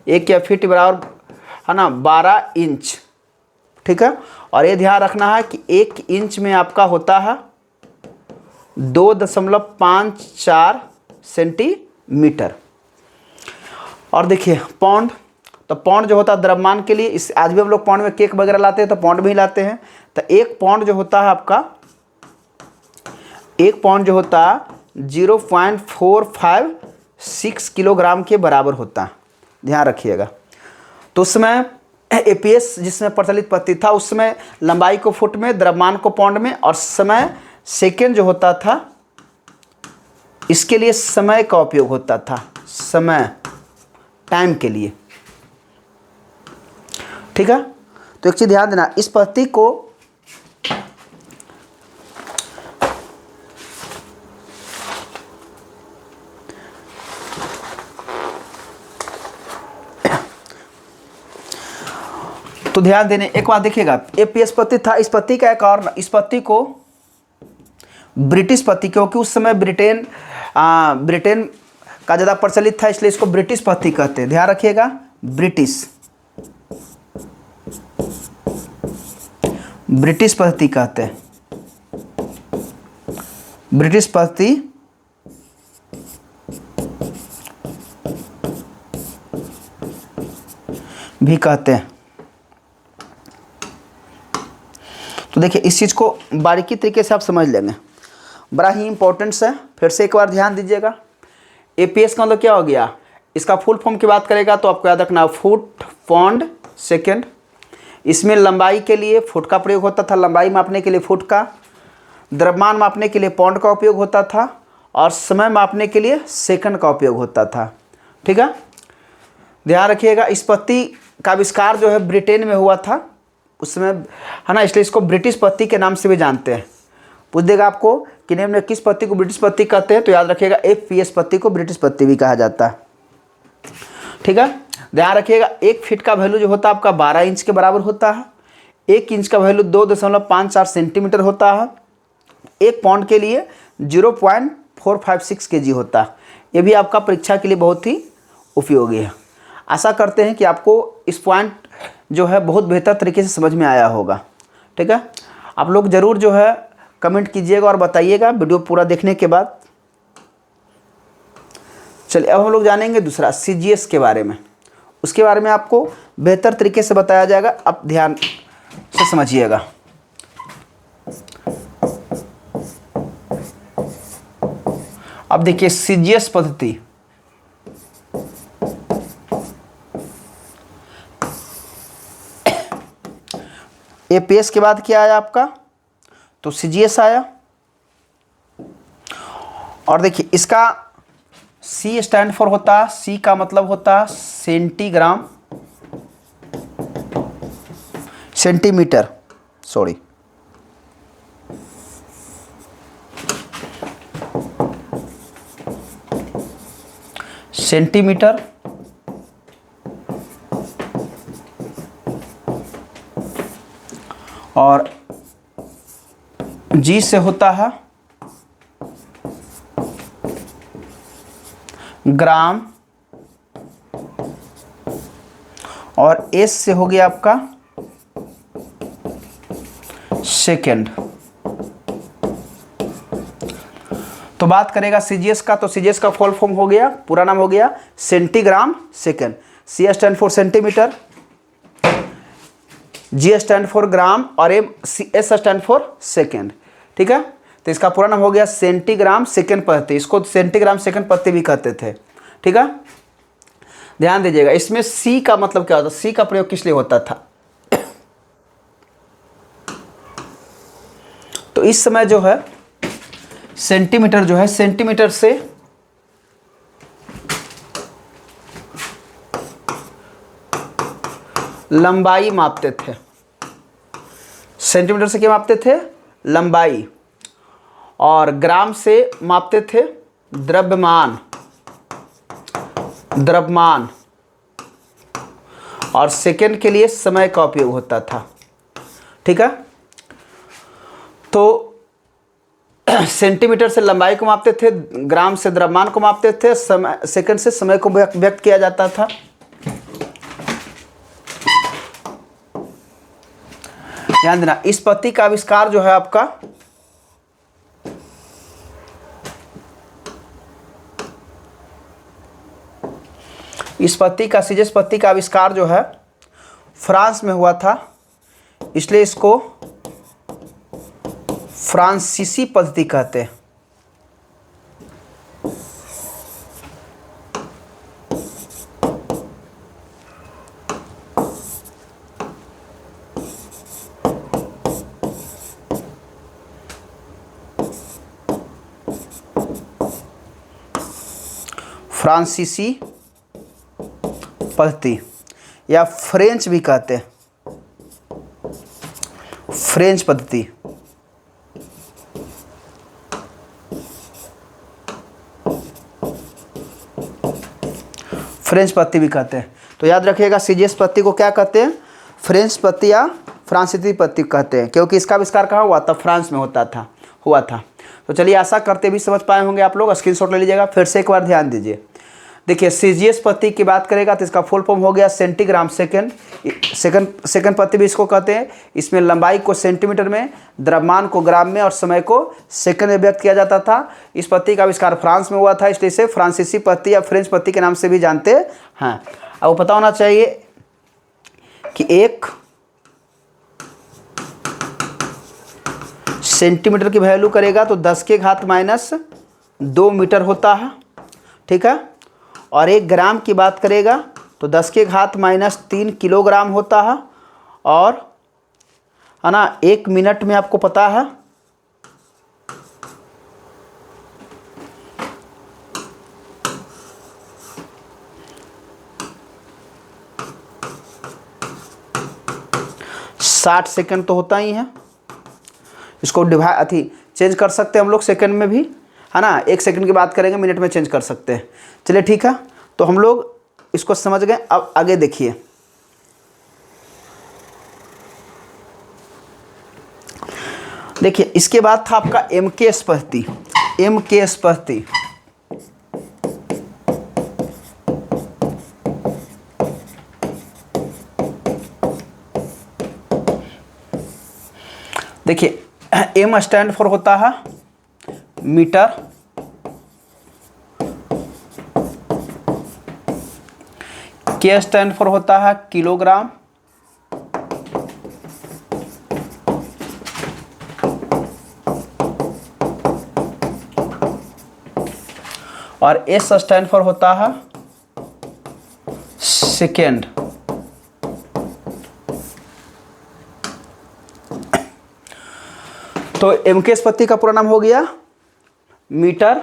1 या फीट बराबर है ना 12 इंच। ठीक है। और ये ध्यान रखना है कि 1 इंच में आपका होता है 2.54 सेंटीमीटर। और देखिए पाउंड, तो पाउंड जो होता है द्रव्यमान के लिए, इस आज भी हम लोग पाउंड में केक वगैरह लाते हैं तो पाउंड भी लाते हैं। तो 1 पाउंड जो होता है आपका, 1 पाउंड जो होता है 0.456 किलोग्राम के बराबर होता है, ध्यान रखिएगा। तो उसमें एपीएस जिसमें प्रचलित पद्धति था उसमें लंबाई को फुट में, द्रव्यमान को पाउंड में और समय सेकेंड जो होता था, इसके लिए समय का उपयोग होता था, समय, टाइम के लिए। ठीक है, तो एक चीज ध्यान देना, इस पद्धति को तो ध्यान देने एक बात देखिएगा, एपीएस पद्धति था, इस पद्धति का एक और, इस पद्धति को ब्रिटिश पद्धति, क्योंकि उस समय ब्रिटेन का ज़्यादा प्रचलित था इसलिए इसको ब्रिटिश पद्धति कहते हैं, ध्यान रखिएगा, ब्रिटिश पद्धति कहते हैं, ब्रिटिश पद्धति भी कहते हैं। तो देखिए इस चीज़ को बारीकी तरीके से आप समझ लेंगे, बड़ा ही इंपॉर्टेंट है। फिर से एक बार ध्यान दीजिएगा, एपीएस का मतलब क्या हो गया, इसका फुल फॉर्म की बात करेगा तो आपको याद रखना फुट पाउंड सेकेंड। इसमें लंबाई के लिए फुट का प्रयोग होता था, लंबाई मापने के लिए फुट का, द्रव्यमान मापने के लिए पाउंड का उपयोग होता था और समय मापने के लिए सेकंड का उपयोग होता था। ठीक है, ध्यान रखिएगा, इस पद्धति का आविष्कार जो है ब्रिटेन में हुआ था उस समय, है ना, इसलिए इसको ब्रिटिश पद्धति के नाम से भी जानते हैं। पूछ देगा आपको कि निम्न में किस पद्धति को ब्रिटिश पद्धति कहते हैं, तो याद रखिएगा एपीएस पद्धति को ब्रिटिश पद्धति भी कहा जाता है। ठीक है, ध्यान रखिएगा, 1 फीट का वैल्यू जो होता है आपका 12 इंच के बराबर होता है, 1 इंच का वैल्यू 2.54 सेंटीमीटर होता है, 1 पाउंड के लिए 0.456 केजी होता है। ये भी आपका परीक्षा के लिए बहुत ही उपयोगी है। आशा करते हैं कि आपको इस पॉइंट जो है बहुत बेहतर तरीके से समझ में आया होगा। ठीक है, आप लोग ज़रूर जो है कमेंट कीजिएगा और बताइएगा वीडियो पूरा देखने के बाद। चलिए अब हम लोग जानेंगे दूसरा सीजीएस के बारे में, उसके बारे में आपको बेहतर तरीके से बताया जाएगा, आप ध्यान से समझिएगा। अब देखिए सीजीएस पद्धति, एपीएस के बाद क्या आया आपका, तो सीजीएस आया। और देखिए इसका सी स्टैंड फॉर होता है, सी का मतलब होता है सेंटीग्राम, सेंटीमीटर, सॉरी, सेंटीमीटर, और जी से होता है ग्राम, और एस से हो गया आपका सेकेंड। तो बात करेगा सीजीएस का, तो सीजीएस का फुल फॉर्म हो गया, पूरा नाम हो गया centigram second. C stand for centimetre, G stand for gram और एस स्टैंड फॉर सेकेंड। ठीक है, तो इसका पूरा नाम हो गया सेंटीग्राम सेकेंड पद्धति, इसको सेंटीग्राम सेकेंड पद्धति भी कहते थे। ठीक है, ध्यान दीजिएगा, इसमें सी का मतलब क्या होता है, सी का प्रयोग किस लिए होता था, तो इस समय जो है सेंटीमीटर जो है, सेंटीमीटर से लंबाई मापते थे, सेंटीमीटर से क्या मापते थे, लंबाई, और ग्राम से मापते थे द्रव्यमान, द्रव्यमान, और सेकेंड के लिए समय का उपयोग होता था। ठीक है, तो सेंटीमीटर से लंबाई को मापते थे, ग्राम से द्रव्यमान को मापते थे, समय, सेकेंड से समय को व्यक्त किया जाता था। ध्यान देना, इस पद्धति का आविष्कार जो है आपका इस पद्धति का, सीजीएस पद्धति का आविष्कार जो है फ्रांस में हुआ था, इसलिए इसको फ्रांसीसी पद्धति कहते हैं। फ्रांसीसी पद्धति या फ्रेंच भी कहते हैं, फ्रेंच पद्धति। फ्रेंच पद्धति भी कहते हैं। तो याद रखिएगा सीजीएस पद्धति को क्या कहते हैं, फ्रेंच पद्धति या फ्रांसीसी पद्धति कहते हैं, क्योंकि इसका आविष्कार कहाँ हुआ था, फ्रांस में हुआ था। तो चलिए आशा करते भी समझ पाए होंगे आप लोग, स्क्रीनशॉट ले लीजिएगा। फिर से एक बार ध्यान दीजिए। देखिए सीजीएस पद्धति की बात करेगा तो इसका फुल फॉर्म हो गया सेंटीग्राम सेकंड। सेकंड पद्धति भी इसको कहते हैं। इसमें लंबाई को सेंटीमीटर में, द्रव्यमान को ग्राम में और समय को सेकंड में व्यक्त किया जाता था। इस पद्धति का आविष्कार फ्रांस में हुआ था, इसलिए इसे फ्रांसीसी पद्धति या फ्रेंच पद्धति के नाम से भी जानते हैं। अब पता होना चाहिए कि 1 सेंटीमीटर की वैल्यू करेगा तो 10⁻² मीटर होता है, ठीक है। और 1 ग्राम की बात करेगा तो 10⁻³ किलोग्राम होता है। और है ना 1 मिनट में आपको पता है साठ सेकंड तो होता ही है। इसको चेंज कर सकते हैं हम लोग सेकंड में भी, है ना। 1 सेकंड की बात करेंगे, मिनट में चेंज कर सकते हैं। चलिए ठीक है, तो हम लोग इसको समझ गए। अब आगे देखिए, इसके बाद था आपका एमकेएस पद्धति। एमकेएस पद्धति देखिए, एम स्टैंड फॉर होता है मीटर, के स्टैंड फॉर होता है किलोग्राम, और एस स्टैंड फॉर होता है सेकेंड। तो एमकेएस पद्धति का पूरा नाम हो गया मीटर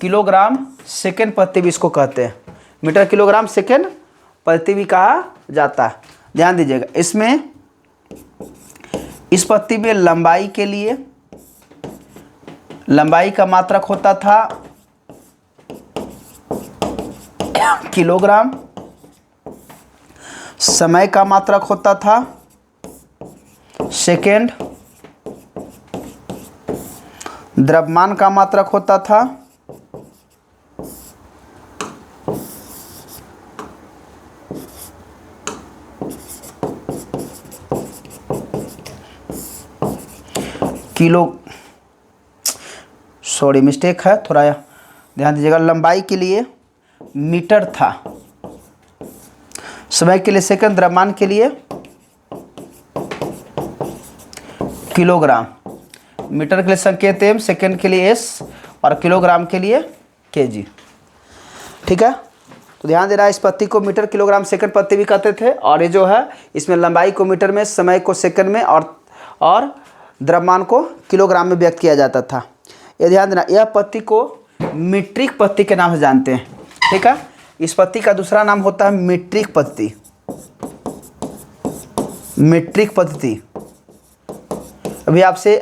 किलोग्राम सेकेंड पद्धति भी इसको कहते हैं। मीटर किलोग्राम सेकेंड पद्धति भी कहा जाता है। ध्यान दीजिएगा, इसमें इस पद्धति में लंबाई के लिए लंबाई का मात्रक होता था किलोग्राम, समय का मात्रक होता था सेकेंड, द्रव्यमान का मात्रक होता था किलो, सॉरी मिस्टेक है थोड़ा, ध्यान दीजिएगा। लंबाई के लिए मीटर था, समय के लिए सेकंड, द्रव्यमान के लिए किलोग्राम। मीटर के लिए संकेत एम, सेकंड के लिए एस और किलोग्राम के लिए केजी, ठीक है। तो ध्यान देना, इस पद्धति को मीटर किलोग्राम सेकंड पद्धति भी कहते थे। और ये जो है इसमें लंबाई को मीटर में, समय को सेकंड में और द्रव्यमान को किलोग्राम में व्यक्त किया जाता था। ये ध्यान देना, यह पद्धति को मीट्रिक पद्धति के नाम से जानते हैं, ठीक है। इस पद्धति का दूसरा नाम होता है मीट्रिक पद्धति। मीट्रिक पद्धति अभी आपसे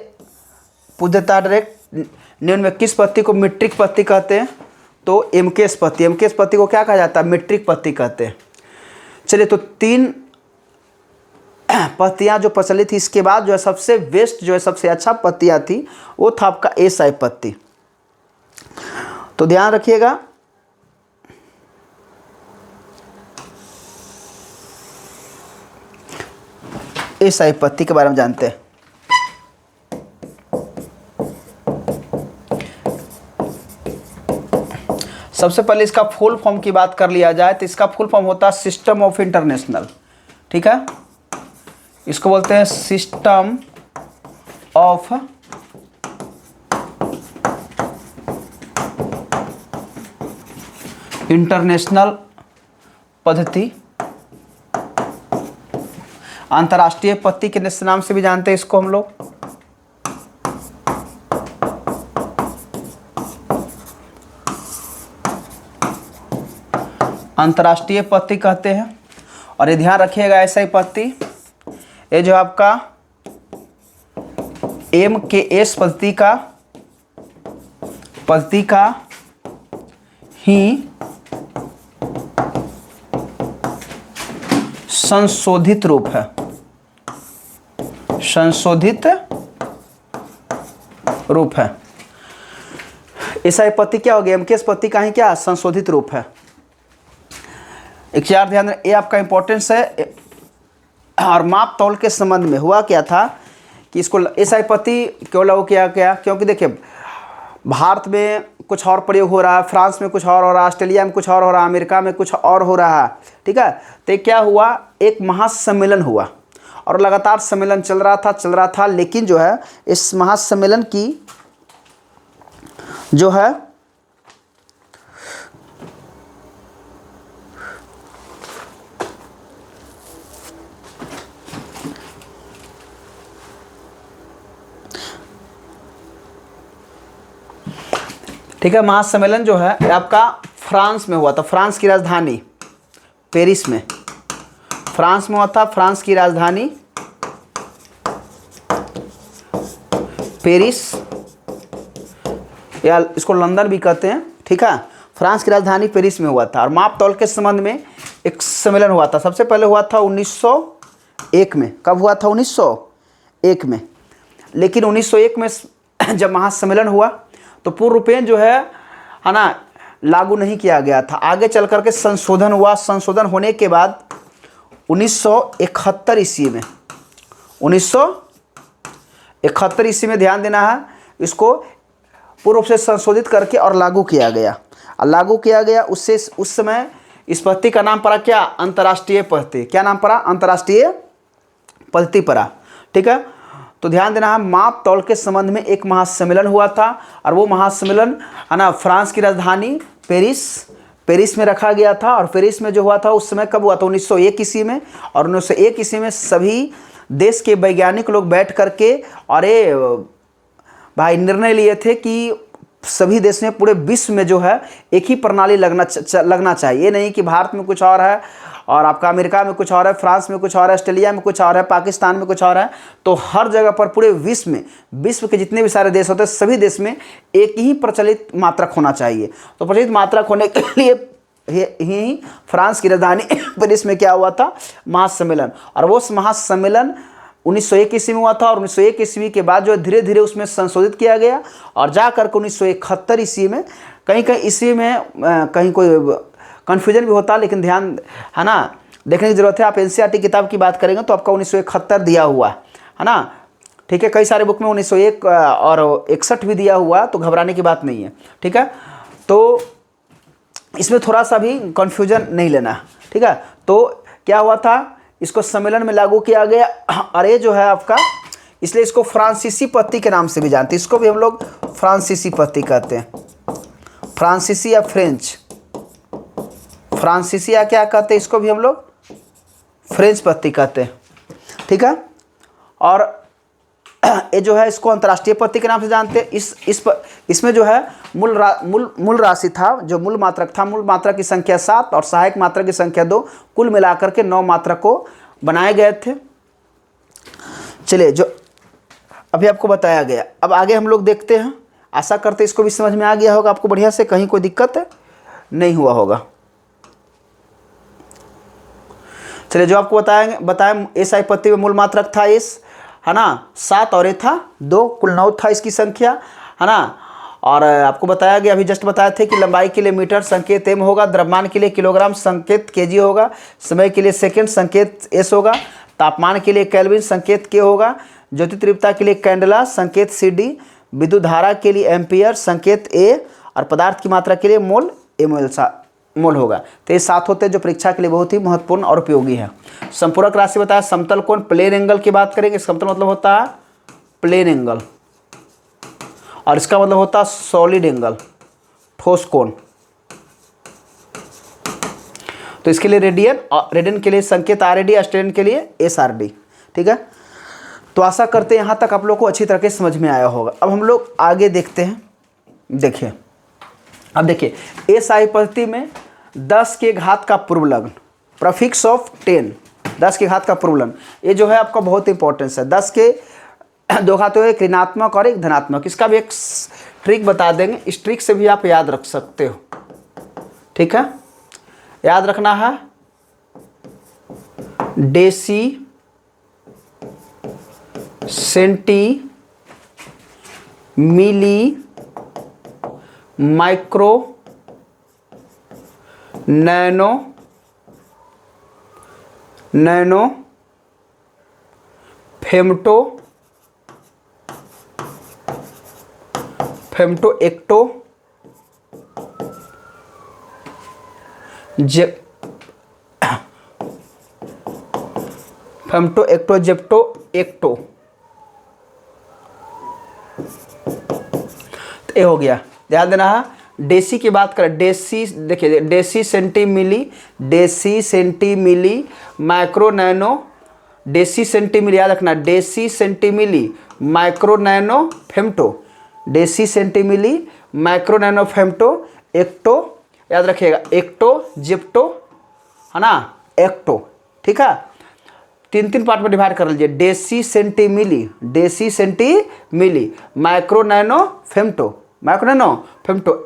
पूछ देता है डायरेक्ट, निम्न में किस पद्धति को मीट्रिक पद्धति कहते हैं, तो एमकेएस पद्धति। एमकेएस पद्धति को क्या कहा जाता है, मीट्रिक पद्धति कहते हैं। चलिए, तो 3 पद्धतियाँ जो प्रचलित थी, इसके बाद जो है सबसे बेस्ट, जो है सबसे अच्छा पद्धतियाँ थी, वो था आपका एसआई पद्धति। तो ध्यान रखिएगा, एसआई पद्धति के बारे में जानते हैं। सबसे पहले इसका फुल फॉर्म की बात कर लिया जाए तो इसका फुल फॉर्म होता है सिस्टम ऑफ इंटरनेशनल, ठीक है। इसको बोलते हैं सिस्टम ऑफ इंटरनेशनल पद्धति, अंतर्राष्ट्रीय पद्धति के नाम से भी जानते हैं इसको हम लोग। अंतर्राष्ट्रीय पद्धति कहते हैं। और ये ध्यान रखिएगा ऐसा ही पद्धति, ये जो आपका MKS पद्धति का ही संशोधित रूप है, संशोधित रूप है। ऐसा पद्धति क्या हो गया, MKS पद्धति का ही क्या संशोधित रूप है। एक चार ध्यान, ये आपका इंपॉर्टेंस है। और माप तौल के संबंध में हुआ क्या था कि इसको ऐसा पद्धति क्यों लागू किया गया, क्योंकि देखिए भारत में कुछ और प्रयोग हो रहा है, फ्रांस में कुछ और हो रहा है, ऑस्ट्रेलिया में कुछ और हो रहा है, अमेरिका में कुछ और हो रहा है, ठीक है। तो क्या हुआ, एक महासम्मेलन हुआ और लगातार सम्मेलन चल रहा था, लेकिन जो है इस महासम्मेलन की जो है ठीक है, महासम्मेलन जो है आपका फ्रांस में हुआ था, फ्रांस की राजधानी पेरिस में, फ्रांस में हुआ था, फ्रांस की राजधानी पेरिस, या इसको लंदन भी कहते हैं, ठीक है। फ्रांस की राजधानी पेरिस में हुआ था। और माप तौल के संबंध में एक सम्मेलन हुआ था, सबसे पहले हुआ था 1901 में। कब हुआ था, 1901 में। लेकिन 1901 में जब महासम्मेलन हुआ तो पूर्ण रूपेण जो है ना लागू नहीं किया गया था, आगे चल करके संशोधन हुआ। संशोधन होने के बाद 1971 ईस्वी में, 1971 ईस्वी में ध्यान देना है, इसको पूर्ण रूप से संशोधित करके और लागू किया गया। और लागू किया गया उससे उस समय इस पद्धति का नाम पड़ा क्या, अंतर्राष्ट्रीय पद्धति। क्या नाम पड़ा, अंतर्राष्ट्रीय पद्धति पड़ा, ठीक है। तो ध्यान देना है, माप तौल के संबंध में एक महासम्मेलन हुआ था और वो महासम्मेलन है ना फ्रांस की राजधानी पेरिस में रखा गया था। और पेरिस में जो हुआ था उस समय कब हुआ था, 1901 ईस्वी में। और 1901 ईस्वी में सभी देश के वैज्ञानिक लोग बैठ करके और ये भाई निर्णय लिए थे कि सभी देश में, पूरे विश्व में जो है एक ही प्रणाली लगना चाहिए। ये नहीं कि भारत में कुछ और है और आपका अमेरिका में कुछ और है, फ्रांस में कुछ और है, ऑस्ट्रेलिया में कुछ और है, पाकिस्तान में कुछ और है। तो हर जगह पर पूरे विश्व में, विश्व के जितने भी सारे देश होते हैं सभी देश में एक ही प्रचलित मात्रक होना चाहिए। तो प्रचलित मात्रक होने के लिए ही फ्रांस की राजधानी पेरिस में क्या हुआ था, महासम्मेलन। और वो महासम्मेलन 1901 ईस्वी में हुआ था। और 1901 ईस्वी के बाद जो धीरे धीरे उसमें संशोधित किया गया और जा करके 1971 ईस्वी में, कहीं ईस्वी में कहीं कोई कन्फ्यूजन भी होता, लेकिन ध्यान है ना देखने की जरूरत है। आप NCERT किताब की बात करेंगे तो आपका 1971 दिया हुआ है ना, ठीक है। कई सारे बुक में 1901 और 61 भी दिया हुआ, तो घबराने की बात नहीं है, ठीक है। तो इसमें थोड़ा सा भी कन्फ्यूजन नहीं लेना, ठीक है। तो क्या हुआ था, इसको सम्मेलन में लागू किया गया। और ये जो है आपका, इसलिए इसको फ्रांसीसी पद्धति के नाम से भी जानते हैं। इसको भी हम लोग फ्रांसीसी पद्धति कहते हैं, फ्रांसीसी या फ्रेंच, फ्रांसीसी या क्या कहते हैं, इसको भी हम लोग फ्रेंच पद्धति कहते हैं, ठीक है। और ये जो है इसको अंतर्राष्ट्रीय पद्धति के नाम से जानते हैं। इसमें जो है मूल राशि था, जो मूल मात्रक था, मूल मात्रक की संख्या 7 और सहायक मात्रक की संख्या 2, कुल मिलाकर के 9 मात्रक को बनाए गए थे। चलिए, जो अभी आपको बताया गया, अब आगे हम लोग देखते हैं। आशा करते इसको भी समझ में आ गया होगा आपको बढ़िया से, कहीं कोई दिक्कत नहीं हुआ होगा। चलिए, जो आपको बताया SI पद्धति में मूल मात्रक था है ना 7 और ये था 2, कुल 9 था इसकी संख्या, है ना। और आपको बताया गया, अभी जस्ट बताए थे कि लंबाई के लिए मीटर संकेत m होगा, द्रव्यमान के लिए किलोग्राम संकेत kg होगा, समय के लिए सेकंड संकेत s होगा, तापमान के लिए केल्विन संकेत k होगा, ज्योति तीव्रता के लिए कैंडला संकेत cd, विद्युत धारा के लिए एम्पियर संकेत a, और पदार्थ की मात्रा के लिए मोल मोल होगा। तो ये 7 होते हैं जो परीक्षा के लिए बहुत ही महत्वपूर्ण और उपयोगी है। संपूरक राशि बताया, समतल कोण, प्लेन एंगल की बात करेंगे। समतल मतलब होता है प्लेन एंगल और इसका मतलब होता है सॉलिड एंगल, ठोस कोण। तो इसके लिए रेडियन के लिए संकेत RAD, ऑस्ट्रेलियन के लिए SRD, ठीक है। तो आशा करते हैं यहाँ तक आप लोग को अच्छी तरह से समझ में आया होगा। अब हम लोग आगे देखते हैं। देखिए, अब देखिए SI पद्धति में 10 के घात का पूर्व लग्न, प्रफिक्स ऑफ 10, 10 के घात का पूर्व लग्न, ये जो है आपका बहुत इंपॉर्टेंस है। 10 के दो घातों, एक ऋणात्मक और एक धनात्मक। इसका भी एक ट्रिक बता देंगे, इस ट्रिक से भी आप याद रख सकते हो। ठीक है, याद रखना है deci centi milli micro nano nano femto femto ecto femto ecto zepto ecto. तो ये हो गया, ध्यान देना है। डेसी की बात करें, डेसी देखिए, deci centi milli micro nano, deci centi milli, याद रखना, deci centi milli micro nano femto, deci centi milli micro nano femto ecto, याद रखिएगा, एक्टो जिप्टो, है ना, एक्टो। ठीक है, 3 पार्ट में डिवाइड कर लीजिए। Deci centi milli micro nano femto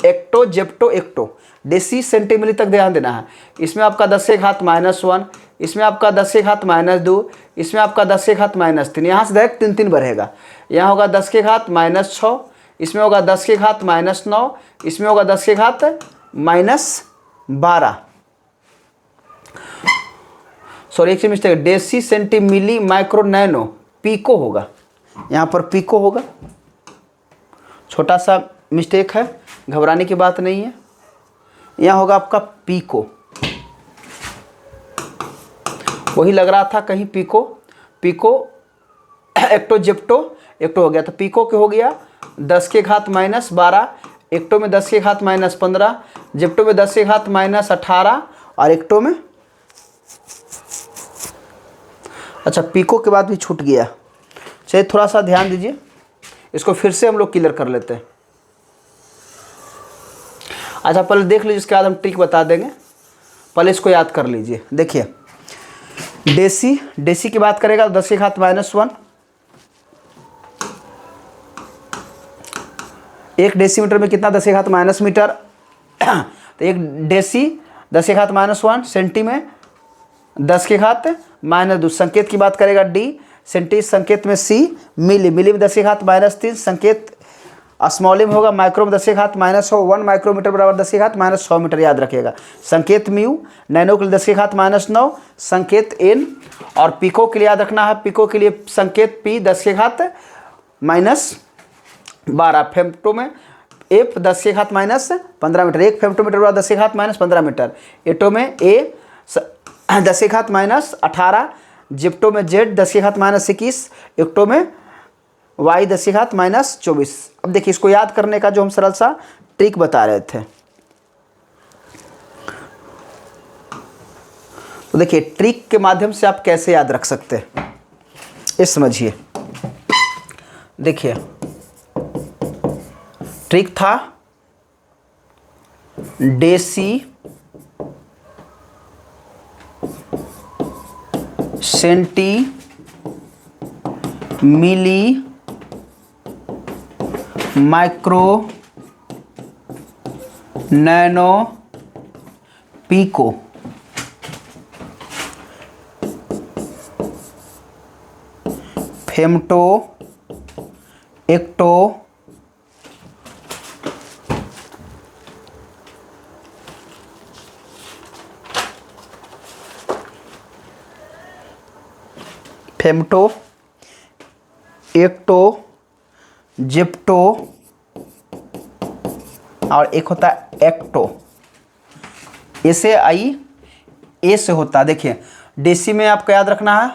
ecto zepto ecto, deci centi milli तक ध्यान देना है। इसमें आपका 10 के घात -1, इसमें आपका 10 के घात -2, इसमें आपका 10 के घात -3, यहाँ से डायरेक्ट 3 बढ़ेगा। यहाँ होगा 10 के घात -6, इसमें होगा 10 के घात -9, इसमें होगा 10 के घात -12। सॉरी, एक mistake, deci centi milli micro nano pico होगा, यहाँ पर पीको होगा, छोटा सा मिस्टेक है, घबराने की बात नहीं है। यहाँ होगा आपका पीको, वही लग रहा था कहीं पीको एक्टो जेप्टो एक्टो हो गया। तो पीको के हो गया 10 के घात -12, एक्टो में 10 के घात -15, जेप्टो में 10 के घात -18 और एक्टो में, अच्छा पीको के बाद भी छूट गया। चलिए थोड़ा सा ध्यान दीजिए, इसको फिर से हम लोग क्लियर कर लेते हैं। अच्छा पहले देख लीजिए, इसके बाद हम ट्रिक बता देंगे, पहले इसको याद कर लीजिए। देखिए डेसी की बात करेगा तो 10 के घात -1, 1 डेसीमीटर में कितना, 10 के घात मीटर, तो 1 डेसी 10 के घात -1, सेंटी में 10 के घात -2, संकेत की बात करेगा डी, सेंटी संकेत में सी, मिली में 10 के घात -3, संकेत स्मॉल में होगा, माइक्रो में 10 के घात -100, 1 माइक्रोमीटर बराबर 10 के घात -100 मीटर, याद रखिएगा। संकेत म्यू, नैनो के लिए 10 के घात -9, संकेत एन, और पिको के लिए याद रखना है, पिको के लिए संकेत पी 10 के घात -12, फेमटो में एफ 10 के घात -15 मीटर, 1 फेमटोमीटर बराबर 10 के घात -15 मीटर, एटो में ए 10 के घात -18, जिप्टो में जेड 10 के घात -21, एक्टो में वाई 10 के घात -24। अब देखिए इसको याद करने का जो हम सरल सा ट्रिक बता रहे थे, तो देखिए ट्रिक के माध्यम से आप कैसे याद रख सकते हैं, ये समझिए। देखिए ट्रिक था deci centi milli micro nano pico, femto ecto femto ecto zepto और एक होता है एक्टो, ऐसे आई ए से होता है। देखिए डेसी में आपको याद रखना है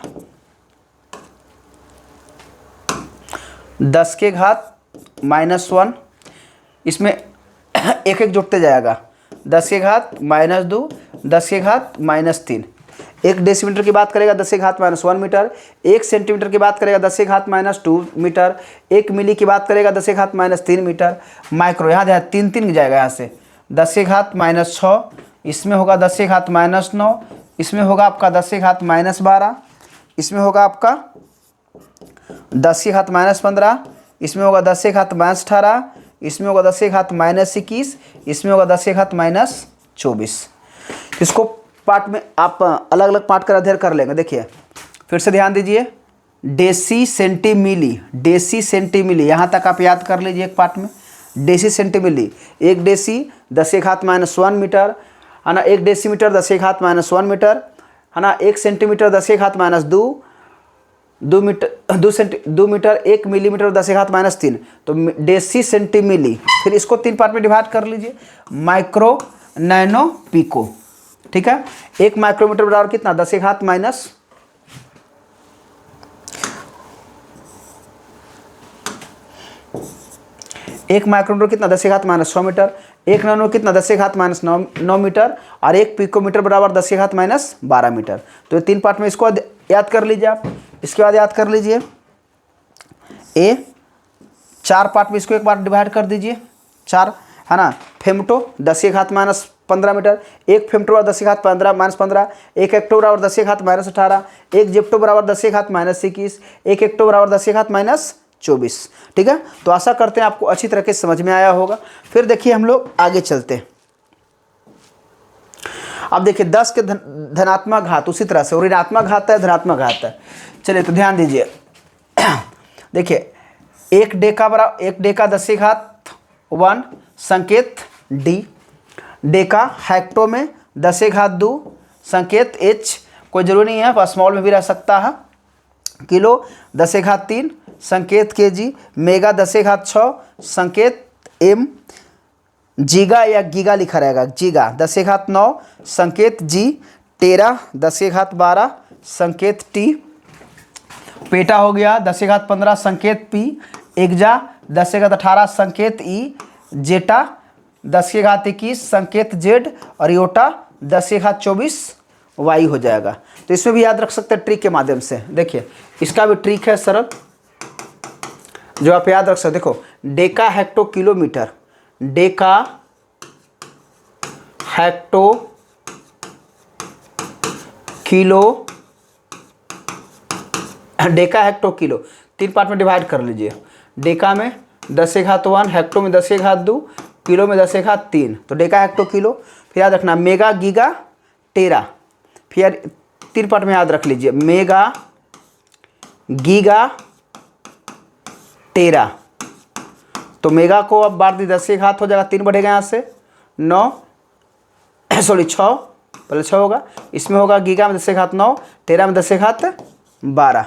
10 के घात -1, इसमें एक एक जुड़ते जाएगा, 10 के घात -2, 10 के घात -3, 1 डेसीमीटर की बात करेगा 10 के घात -1 मीटर, 1 सेंटीमीटर की बात करेगा 10 के घात -2 मीटर, 1 मिली की बात करेगा 10 के घात -3 मीटर, माइक्रो यहाँ जाए 3 जाएगा, यहाँ से 10 के घात -6, इसमें होगा 10 से घात -9, इसमें होगा आपका 10 से घात -12, इसमें होगा आपका 10 की घात -15, इसमें होगा 10 से घात -18, इसमें होगा 10 से घात -21, इसमें होगा 10 से घात -24। इसको पार्ट में आप अलग अलग पार्ट का अध्ययन कर लेंगे। देखिए फिर से ध्यान दीजिए, डेसी सेंटीमिली, डेसी सेंटीमिली यहाँ तक आप याद कर लीजिए एक पार्ट में। डेसी सेंटीमिली, 1 डेसी 10 से घात -1 मीटर, है ना। 1 डेसीमीटर 10 से घात -1 मीटर, है ना। 1 सेंटीमीटर 10 से घात -2, 2 मीटर 1 मिलीमीटर 10 से घात -3, तो डेसी सेंटीमिली। फिर इसको 3 पार्ट में डिवाइड कर लीजिए, माइक्रो, नैनो, पिको, ठीक है। 1 माइक्रोमीटर बराबर कितना, 10 से घात माइनस 1 माइक्रोमीटर कितना, 10 से घात -100 मीटर। 1 नैनो कितना, 10 से घात -9 मीटर, और 1 पिकोमीटर बराबर 10 से घात -12 मीटर। तो ये 3 पार्ट में इसको याद कर लीजिए आप। इसके बाद याद कर लीजिए ए, 4 पार्ट में इसको एक बार डिवाइड कर दीजिए, 4, है ना। फेमटो 10 से घात -15 मीटर, 1 फेमटो बराबर 10 से घात -15, 1 हेक्टो बराबर 10 से घात -18, 1 जेप्टो बराबर 10 से घात -21, 1 हेक्टो बराबर 10 से घात -24, ठीक है। तो आशा करते हैं आपको अच्छी तरह से समझ में आया होगा। फिर देखिए हम लोग आगे चलते हैं। अब देखिए 10 के धनात्मक घात उसी तरह से, और ऋणात्मक घात है, धनात्मक घात है। चलिए तो ध्यान दीजिए, देखिए 1 डेका 10 से घात 1, संकेत डी। डेका हेक्टो में 10 से घात 2, संकेत एच, कोई जरूरी नहीं है, स्मॉल में भी रह सकता है। किलो 10 से घात 3, संकेत के जी। मेगा 10 से घात 6, संकेत एम। जीगा या गीगा लिखा रहेगा, जीगा 10 से घात 9, संकेत जी। टेरा 10 से घात 12, संकेत टी। पेटा हो गया 10 से घात 15, संकेत पी। एक्जा 10 से घात 18, संकेत ई। जेटा 10 के घात 21, संकेत जेड। और योटा 10 के घात 24 वाई हो जाएगा। तो इसमें भी याद रख सकते हैं ट्रिक के माध्यम से। देखिए इसका भी ट्रिक है सरल, जो आप याद रख सकते। देखो Deka hecto kilometre, Deka hecto kilo, Deka hecto kilo 3 part में डिवाइड कर लीजिए। डेका में 10 से घात 1, हेक्टो में 10 से घात 2, किलो में 10 से घात 3, तो डेका हेक्टो किलो। फिर याद रखना मेगा गीगा टेरा, फिर 3 पार्ट में याद रख लीजिए, मेगा गीगा टेरा। तो मेगा को अब बार दी 10 से घात हो जाएगा, 3 बढ़ेगा यहाँ से 9, सॉरी 6, पहले 6 होगा। इसमें होगा गीगा में 10 से घात 9, टेरा में 10 से घात 12,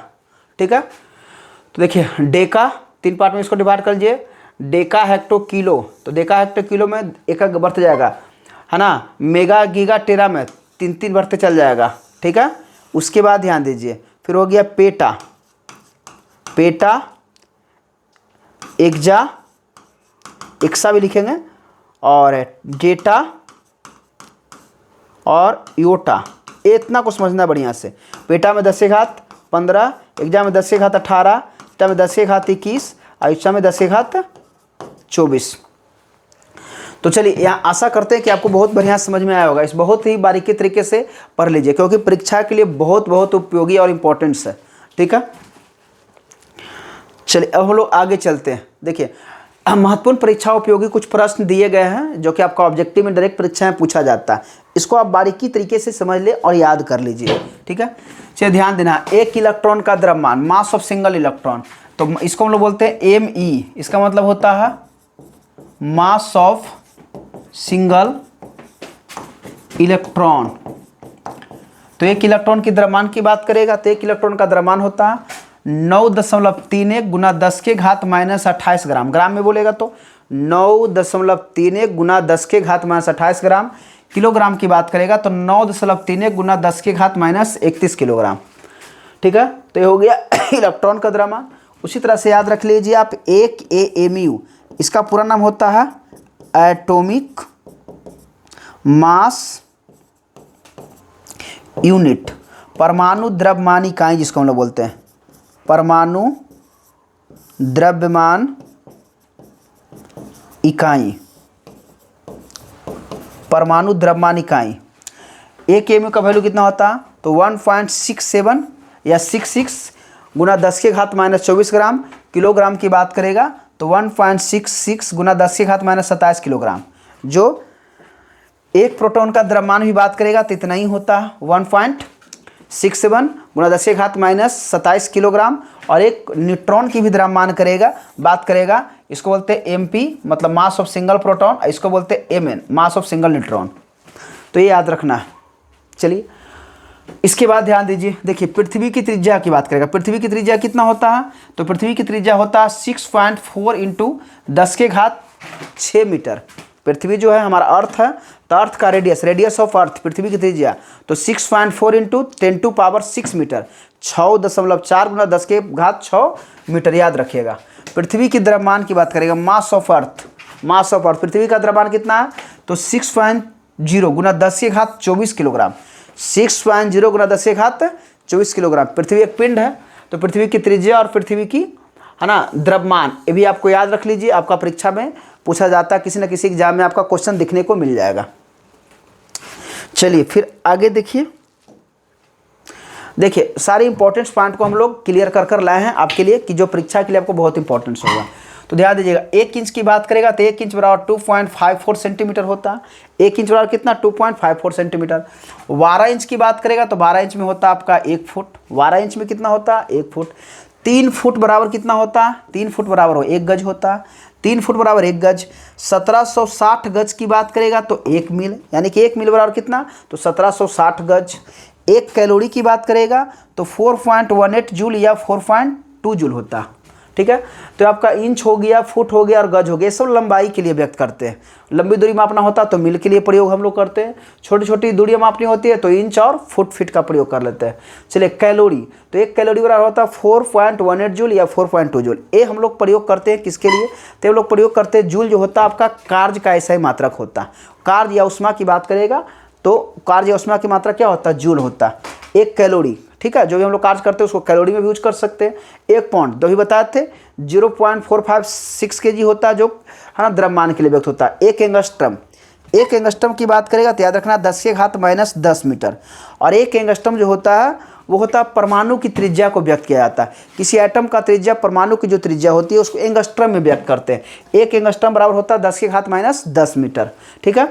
ठीक है। तो देखिए डेका 3 पार्ट में इसको डिवाइड कर लीजिए। डेका हेक्टो किलो, तो डेका हेक्टो किलो में एक बढ़ते जाएगा, है ना। मेगा गीगा टेरा में 3 बढ़ते चल जाएगा, ठीक है। उसके बाद ध्यान दीजिए, फिर हो गया पेटा, पेटा एक्जा, एक्सा भी लिखेंगे, और डेटा और योटा। ये इतना को समझना बढ़िया से। पेटा में 10 से घात 15, एक्जा में 10 से घात 18, टेटा में 10 से घात 21, आयुषा में 10 से घात 24। तो चलिए यहाँ आशा करते हैं कि आपको बहुत बढ़िया समझ में आया होगा। इस बहुत ही बारीकी तरीके से पढ़ लीजिए, क्योंकि परीक्षा के लिए बहुत बहुत उपयोगी और इम्पोर्टेंट्स है, ठीक है। चलिए अब हम लोग आगे चलते हैं। देखिए महत्वपूर्ण परीक्षा उपयोगी कुछ प्रश्न दिए गए हैं, जो कि आपका ऑब्जेक्टिव में डायरेक्ट परीक्षा में पूछा जाता है। इसको आप बारीकी तरीके से समझ ले और याद कर लीजिए, ठीक है। चलिए ध्यान देना, एक इलेक्ट्रॉन का द्रव्यमान, मास ऑफ सिंगल इलेक्ट्रॉन, तो इसको हम लोग बोलते हैं ME। इसका मतलब होता है मास ऑफ सिंगल इलेक्ट्रॉन। तो एक इलेक्ट्रॉन की द्रव्यमान की बात करेगा तो एक इलेक्ट्रॉन का द्रव्यमान होता है 9.31 गुना 10 के घात -28 ग्राम। ग्राम में बोलेगा तो 9.31 गुना 10 के घात -28 ग्राम। किलोग्राम की बात करेगा तो 9.31 गुना 10 के घात -31 किलोग्राम, ठीक है। तो ये हो गया इलेक्ट्रॉन का द्रव्यमान। उसी तरह से याद रख लीजिए आप 1 AMU, इसका पूरा नाम होता है एटॉमिक मास यूनिट, परमाणु द्रव्यमान इकाई जिसको हम लोग बोलते हैं, परमाणु द्रव्यमान इकाई। परमाणु द्रव्यमान इकाई। 1 mu का वैल्यू कितना होता, तो 1.67 या 66 गुना 10 के घात माइनस 24 ग्राम। किलोग्राम की बात करेगा तो 1.66 गुना 10 के घात माइनस 27 किलोग्राम। जो एक प्रोटॉन का द्रव्यमान भी बात करेगा तो इतना ही होता, 1.67 गुना 10 के घात माइनस 27 किलोग्राम। और एक न्यूट्रॉन की भी द्रव्यमान करेगा बात करेगा, इसको बोलते हैं MP मतलब मास ऑफ सिंगल प्रोटॉन, इसको बोलते हैं MN mass of single neutron. तो ये याद रखना है। चलिए इसके बाद ध्यान दीजिए, देखिए पृथ्वी की त्रिज्या की बात करेगा। पृथ्वी की त्रिज्या कितना होता है, तो पृथ्वी की त्रिज्या होता है 6.4 इंटू 10 के घात 6 मीटर। पृथ्वी जो है हमारा अर्थ है, तो अर्थ का रेडियस ऑफ अर्थ पृथ्वी की त्रिज्या तो 6.4 इंटू 10⁶ मीटर, 6.4 गुना 10 के घात 6 मीटर। याद रखिएगा। पृथ्वी की द्रव्यमान की बात करेगा, मास ऑफ अर्थ पृथ्वी का द्रव्यमान कितना है, तो 6.0 गुना 10 के घात 24 किलोग्राम। 6.0 गुना 10 के घात 24 किलोग्राम। पृथ्वी एक पिंड है, तो पृथ्वी की त्रिज्या और पृथ्वी की है ना द्रव्यमान, ये भी आपको याद रख लीजिए। आपका परीक्षा में पूछा जाता है, किसी न किसी एग्जाम में आपका क्वेश्चन दिखने को मिल जाएगा। चलिए फिर आगे देखिए सारे इंपॉर्टेंट पॉइंट को हम लोग क्लियर कर लाए हैं आपके लिए, कि जो परीक्षा के लिए आपको बहुत इंपॉर्टेंट होगा। तो ध्यान दीजिएगा, 1 इंच की बात करेगा तो 1 इंच बराबर 2.54 सेंटीमीटर होता है। 1 इंच बराबर कितना, 2.54 सेंटीमीटर। 12 इंच की बात करेगा तो 12 इंच में होता है आपका 1 फुट। 12 इंच में कितना होता है, 1 फुट। 3 फुट बराबर कितना होता है, 3 फुट बराबर 1 गज होता है। 3 फुट बराबर 1 गज। 1760 गज की बात करेगा तो 1 मील, यानी कि 1 मील बराबर कितना, तो 1760 गज। 1 कैलोरी की बात करेगा तो 4.18 जूल या 4.2 जूल होता। ठीक है, तो आपका इंच हो गया, फुट हो गया और गज हो गया, सब लंबाई के लिए व्यक्त करते हैं। लंबी दूरी मापना होता तो मील के लिए प्रयोग हम लोग करते हैं। छोटी छोटी दूरियां मापनी होती है तो इंच और फुट फीट का प्रयोग कर लेते हैं। चलिए कैलोरी, तो 1 कैलोरी बराबर होता है 4.18 जूल या 4.2 जूल। ये हम लोग प्रयोग करते हैं किसके लिए, तो हम लोग प्रयोग करते हैं जूल जो होता है आपका कार्य का ऐसा ही मात्रक होता है। कार्य या उष्मा की बात करेगा तो कार्य या उष्मा की मात्रा क्या होता है, जूल होता है। 1 कैलोरी, ठीक है, जो भी हम लोग कार्य करते हैं उसको कैलोरी में भी यूज कर सकते हैं। 1 पाउंड तो भी बताए थे 0.456 kg होता है, जो है ना द्रव्यमान के लिए व्यक्त होता है। 1 एंगस्ट्रम, 1 एंगस्ट्रम की बात करेगा तो याद रखना 10 के घात माइनस 10 मीटर। और 1 एंगस्ट्रम जो होता है वो होता है परमाणु की त्रिज्या को व्यक्त किया जाता है। किसी एटम का त्रिज्या, परमाणु की जो त्रिज्या होती है उसको एंगस्ट्रम में व्यक्त करते हैं। 1 एंगस्ट्रम बराबर होता है 10 के घात माइनस 10 मीटर। ठीक है,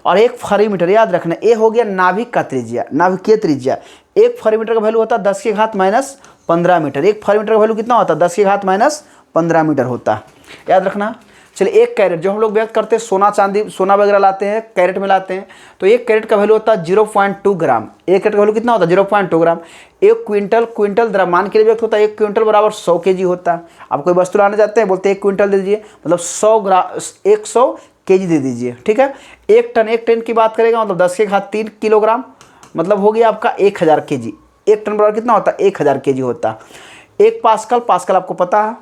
और 1 फरीमीटर याद रखना, ये हो गया नाभिक का त्रिज्या, नाभिकीय त्रिज्या। 1 फरीमीटर का वैल्यू होता है 10 के घात माइनस 15 मीटर। 1 फरीमीटर का वैल्यू कितना होता है, 10 के घात माइनस 15 मीटर होता है, याद रखना। चलिए 1 कैरेट, जो हम लोग व्यक्त करते हैं सोना चांदी, सोना वगैरह लाते हैं कैरेट में लाते हैं, तो 1 कैरेट का वैल्यू होता है 0.2 ग्राम। 1 कैरेट का वैल्यू कितना होता है, 0.2 ग्राम। 1 क्विंटल द्रव्यमान के लिए व्यक्त होता है। 1 क्विंटल बराबर 100 kg होता है। आप कोई वस्तु लाने जाते हैं, बोलते हैं 1 क्विंटल दे दीजिए, मतलब 100 kg दे दीजिए। ठीक है, 1 टन की बात करेगा मतलब 10 के घात 3 किलोग्राम, मतलब हो गया आपका 1000 kg। 1 टन बराबर कितना होता है, 1000 kg होता है। 1 पास्कल आपको पता है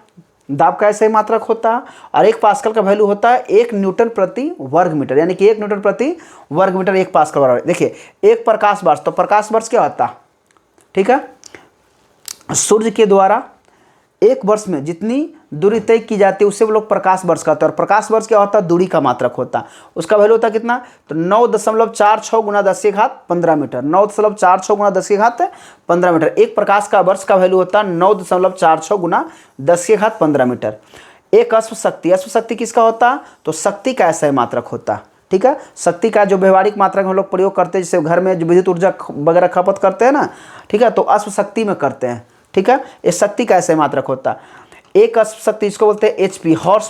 दाब का ऐसा ही मात्रक होता है। और 1 पास्कल का वैल्यू होता है 1 न्यूटन प्रति वर्ग मीटर, यानी कि 1 न्यूटन प्रति वर्ग मीटर 1 पास्कल बराबर। देखिए 1 प्रकाश वर्ष, तो प्रकाश वर्ष क्या होता है, ठीक है, सूर्य के द्वारा 1 वर्ष में जितनी दूरी तय की जाती है उससे वो लोग प्रकाश वर्ष कहते हैं। और प्रकाश वर्ष क्या होता है, दूरी का मात्रक होता है। उसका वैल्यू होता है कितना, तो 9.46 गुना 10 के घात 15 मीटर। 9.46 गुना 10 के घात 15 मीटर। 1 प्रकाश का वर्ष का वैल्यू होता है 9.46 गुना 10 के घात 15 मीटर। 1 अश्व शक्ति किसका होता है, तो शक्ति का ऐसा मात्रक होता है। ठीक है, शक्ति का जो व्यवहारिक मात्रक हम लोग प्रयोग करते हैं, जैसे घर में जो विद्युत ऊर्जा वगैरह खपत करते हैं ना, ठीक है, तो अश्व शक्ति में करते हैं। ठीक है, ये शक्ति का ऐसे मात्रक होता है। 1 अश्व शक्ति इसको बोलते हैं HP, हॉर्स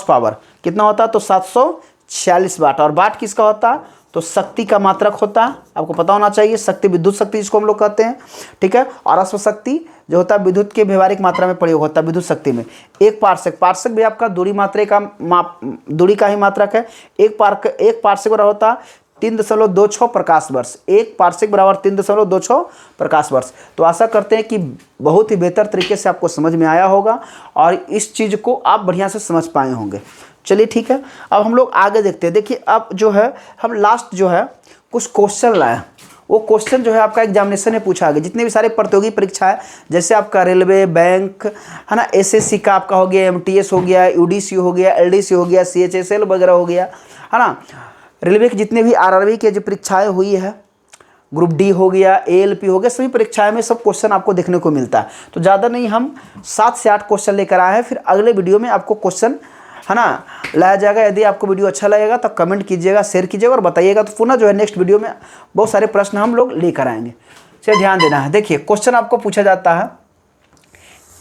पावर कितना होता है, तो 746 वाट। और वाट किसका होता है, तो शक्ति का मात्रक होता है, आपको पता होना चाहिए। शक्ति विद्युत शक्ति जिसको हम लोग कहते हैं। ठीक है, और अश्व शक्ति जो होता है विद्युत के व्यवहारिक मात्रा में प्रयोग होता है विद्युत शक्ति में। 1 पार्सेक भी आपका दूरी का ही मात्रक है। 1 पार्सेक बराबर होता है 3.26 प्रकाश वर्ष। 1 पार्सेक बराबर 3.26 प्रकाश वर्ष। तो आशा करते हैं कि बहुत ही बेहतर तरीके से आपको समझ में आया होगा और इस चीज़ को आप बढ़िया से समझ पाए होंगे। चलिए ठीक है, अब हम लोग आगे देखते हैं। देखिए अब जो है हम लास्ट जो है कुछ क्वेश्चन लाए, वो क्वेश्चन जो है आपका एग्जामिनेशन में पूछा गया। जितने भी सारे प्रतियोगी परीक्षा है, जैसे आपका रेलवे, बैंक है ना, SSC का आपका हो गया, MTS हो गया, UDC हो गया, LDC हो गया, CHSL वगैरह हो गया, है है ना। रेलवे के जितने भी आरआरबी के जो परीक्षाएं हुई है, ग्रुप डी हो गया, एएलपी हो गया, सभी परीक्षाएं में सब क्वेश्चन आपको देखने को मिलता है। तो ज़्यादा नहीं, हम 7 से 8 क्वेश्चन लेकर आए हैं। फिर अगले वीडियो में आपको क्वेश्चन, है ना, लाया जाएगा। यदि आपको वीडियो अच्छा लगेगा तो कमेंट कीजिएगा, शेयर कीजिएगा और बताइएगा। तो पुनः जो है नेक्स्ट वीडियो में बहुत सारे प्रश्न हम लोग लेकर आएंगे। चलिए ध्यान देना है। देखिए क्वेश्चन आपको पूछा जाता है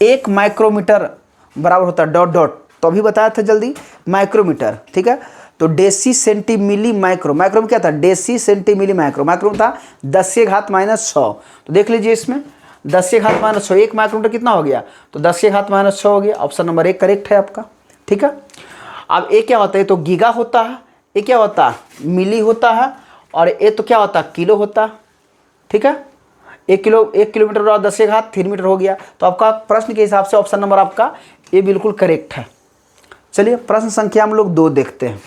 1 माइक्रोमीटर बराबर होता है डॉट डॉट, तो अभी बताया था जल्दी, माइक्रोमीटर, ठीक है। तो deci centi milli micro, micro में क्या था, deci centi milli micro, micro में था 10⁻⁻6। तो देख लीजिए इसमें 10⁻⁻6, 1 माइक्रोमीटर कितना हो गया, तो 10⁻⁻6 हो गया। ऑप्शन नंबर 1 करेक्ट है आपका, ठीक है। अब ये क्या होता है, तो गीगा होता है, ये क्या होता है, मिली होता है, और ये तो क्या होता है, किलो होता है, ठीक है। 1 किलोमीटर और 10⁻³ मीटर हो गया। तो आपका प्रश्न के हिसाब से ऑप्शन नंबर आपका ये बिल्कुल करेक्ट है। चलिए प्रश्न संख्या हम लोग 2 देखते हैं।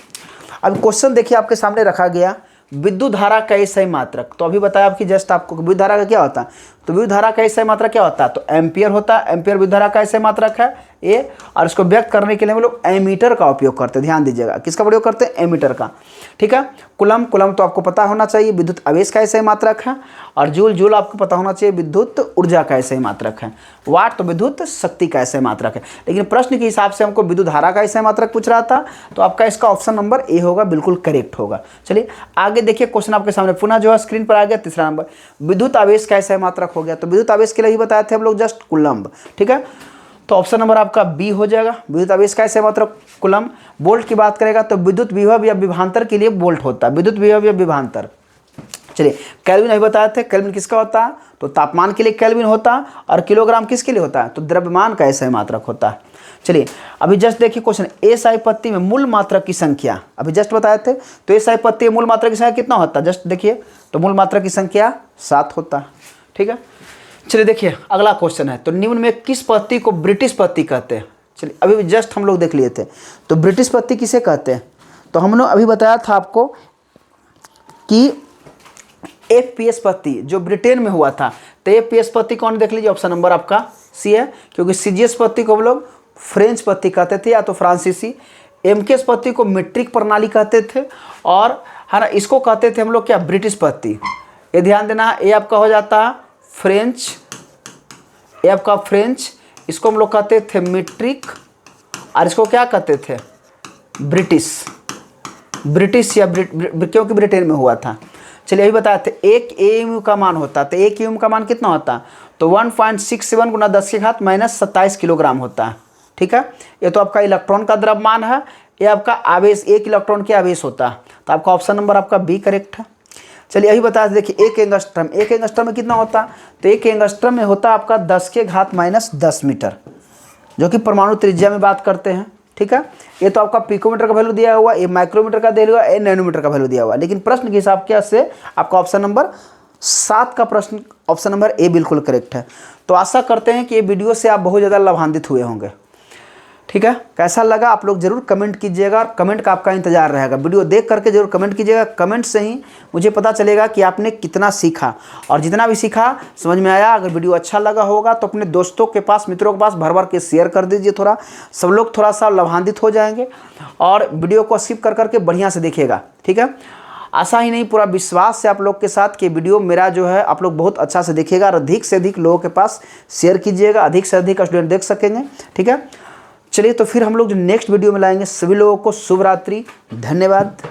अब क्वेश्चन देखिए आपके सामने रखा गया, विद्युत धारा का सही मात्रक। तो अभी बताया आपकी जस्ट आपको विद्युत धारा का क्या होता है, तो विद्युत धारा का सही मात्रक क्या होता है, तो एम्पियर होता है। एम्पियर विद्युत धारा का सही मात्रक है ये, और इसको व्यक्त करने के लिए हम लोग एमीटर का उपयोग करते हैं। ध्यान दीजिएगा, किसका प्रयोग करते हैं, एमीटर का, ठीक है। कुलम, कुलम तो आपको पता होना चाहिए विद्युत आवेश का सही मात्रक है। और जूल, जूल आपको पता होना चाहिए विद्युत ऊर्जा का सही मात्रक है। वाट तो विद्युत शक्ति का सही मात्रक है। लेकिन प्रश्न के हिसाब से हमको विद्युत धारा का सही मात्रक पूछ रहा था, तो आपका इसका ऑप्शन नंबर ए होगा, बिल्कुल करेक्ट होगा। चलिए आगे देखिए, क्वेश्चन आपके सामने पुनः जो है स्क्रीन पर आ गया। तीसरा नंबर, विद्युत आवेश का सही मात्रक हो गया। तो विद्युत आवेश के लिए ही बताए थे हम लोग जस्ट कुलम्ब, ठीक है। तो ऑप्शन नंबर आपका बी हो जाएगा, विद्युत आवेश का सही मात्रक कुलम्ब। वोल्ट की बात करेगा तो विद्युत विभव या विभवांतर के लिए वोल्ट होता है, विद्युत विभव या विभवांतर। चलिए केल्विन अभी बताए थे, केल्विन किसका होता है, तो तापमान के लिए केल्विन होता है। और किलोग्राम किसके लिए होता है, तो द्रव्यमान का सही मात्रक होता है। चलिए अभी जस्ट देखिए क्वेश्चन, एसआई पत्ती में मूल मात्रक की संख्या, अभी जस्ट बताए थे। तो एसआई पत्ती में मूल मात्रक की संख्या कितना होता है, जस्ट देखिए, तो मूल मात्रक की संख्या 7 होता है, ठीक है। चलिए देखिए अगला क्वेश्चन है, तो निम्न में किस पत्ती को ब्रिटिश पत्ती कहते हैं। चलिए अभी जस्ट हम लोग देख लिए थे, तो ब्रिटिश पत्ती किसे कहते हैं। तो हमने अभी बताया था आपको कि एफपीएस पत्ती जो ब्रिटेन में हुआ था, तो एफपीएस पत्ती कौन, देख लीजिए ऑप्शन नंबर आपका सी है, क्योंकि सीजीएस पत्ती को हम लोग फ्रेंच पत्ती कहते थे या तो फ्रांसीसी। एमकेएस पत्ती को मीट्रिक प्रणाली कहते थे, और है ना इसको कहते थे हम लोग क्या, ब्रिटिश पत्ती। ये ध्यान देना, ये आपका हो जाता है फ्रेंच, ये आपका फ्रेंच, इसको हम लोग कहते थे मीट्रिक, और इसको क्या कहते थे, ब्रिटिश, ब्रिटिश या क्योंकि ब्रिटेन में हुआ था। चलिए अभी बताए थे 1 एएमयू का मान होता है, तो 1 एएमयू का मान कितना होता है, तो 1.67 × 10⁻⁻27 किलोग्राम होता है, ठीक है। ये तो आपका इलेक्ट्रॉन का द्रव्यमान है, ये आपका आवेश, 1 इलेक्ट्रॉन के आवेश होता है। तो आपका ऑप्शन नंबर आपका बी करेक्ट है। चलिए अभी बता देखिए, 1 एंगस्ट्रम, 1 एंगस्ट्रम में कितना होता है, तो 1 एंगस्ट्रम में होता है आपका 10⁻⁻10 मीटर, जो कि परमाणु त्रिज्या में बात करते हैं, ठीक है। ये तो आपका पिकोमीटर का वैल्यू दिया हुआ, ये माइक्रोमीटर का दिया हुआ, ये नैनोमीटर का वैल्यू दिया हुआ। लेकिन प्रश्न के हिसाब से आपका ऑप्शन नंबर 7 का प्रश्न, ऑप्शन नंबर ए बिल्कुल करेक्ट है। तो आशा करते हैं कि ये वीडियो से आप बहुत ज़्यादा लाभान्वित हुए होंगे, ठीक है। कैसा लगा आप लोग जरूर कमेंट कीजिएगा, और कमेंट का आपका इंतजार रहेगा। वीडियो देख करके जरूर कमेंट कीजिएगा, कमेंट से ही मुझे पता चलेगा कि आपने कितना सीखा, और जितना भी सीखा समझ में आया। अगर वीडियो अच्छा लगा होगा तो अपने दोस्तों के पास, मित्रों के पास भर भर के शेयर कर दीजिए, थोड़ा सब लोग थोड़ा सा लाभान्वित हो जाएंगे। और वीडियो को स्किप कर करके बढ़िया से देखिएगा, ठीक है। आशा ही नहीं, पूरा विश्वास से आप लोग के साथ कि वीडियो मेरा जो है आप लोग बहुत अच्छा से देखिएगा, और अधिक से अधिक लोगों के पास शेयर कीजिएगा, अधिक से अधिक स्टूडेंट देख सकेंगे, ठीक है। चलिए तो फिर हम लोग जो नेक्स्ट वीडियो में लाएंगे। सभी लोगों को शुभ रात्रि, धन्यवाद।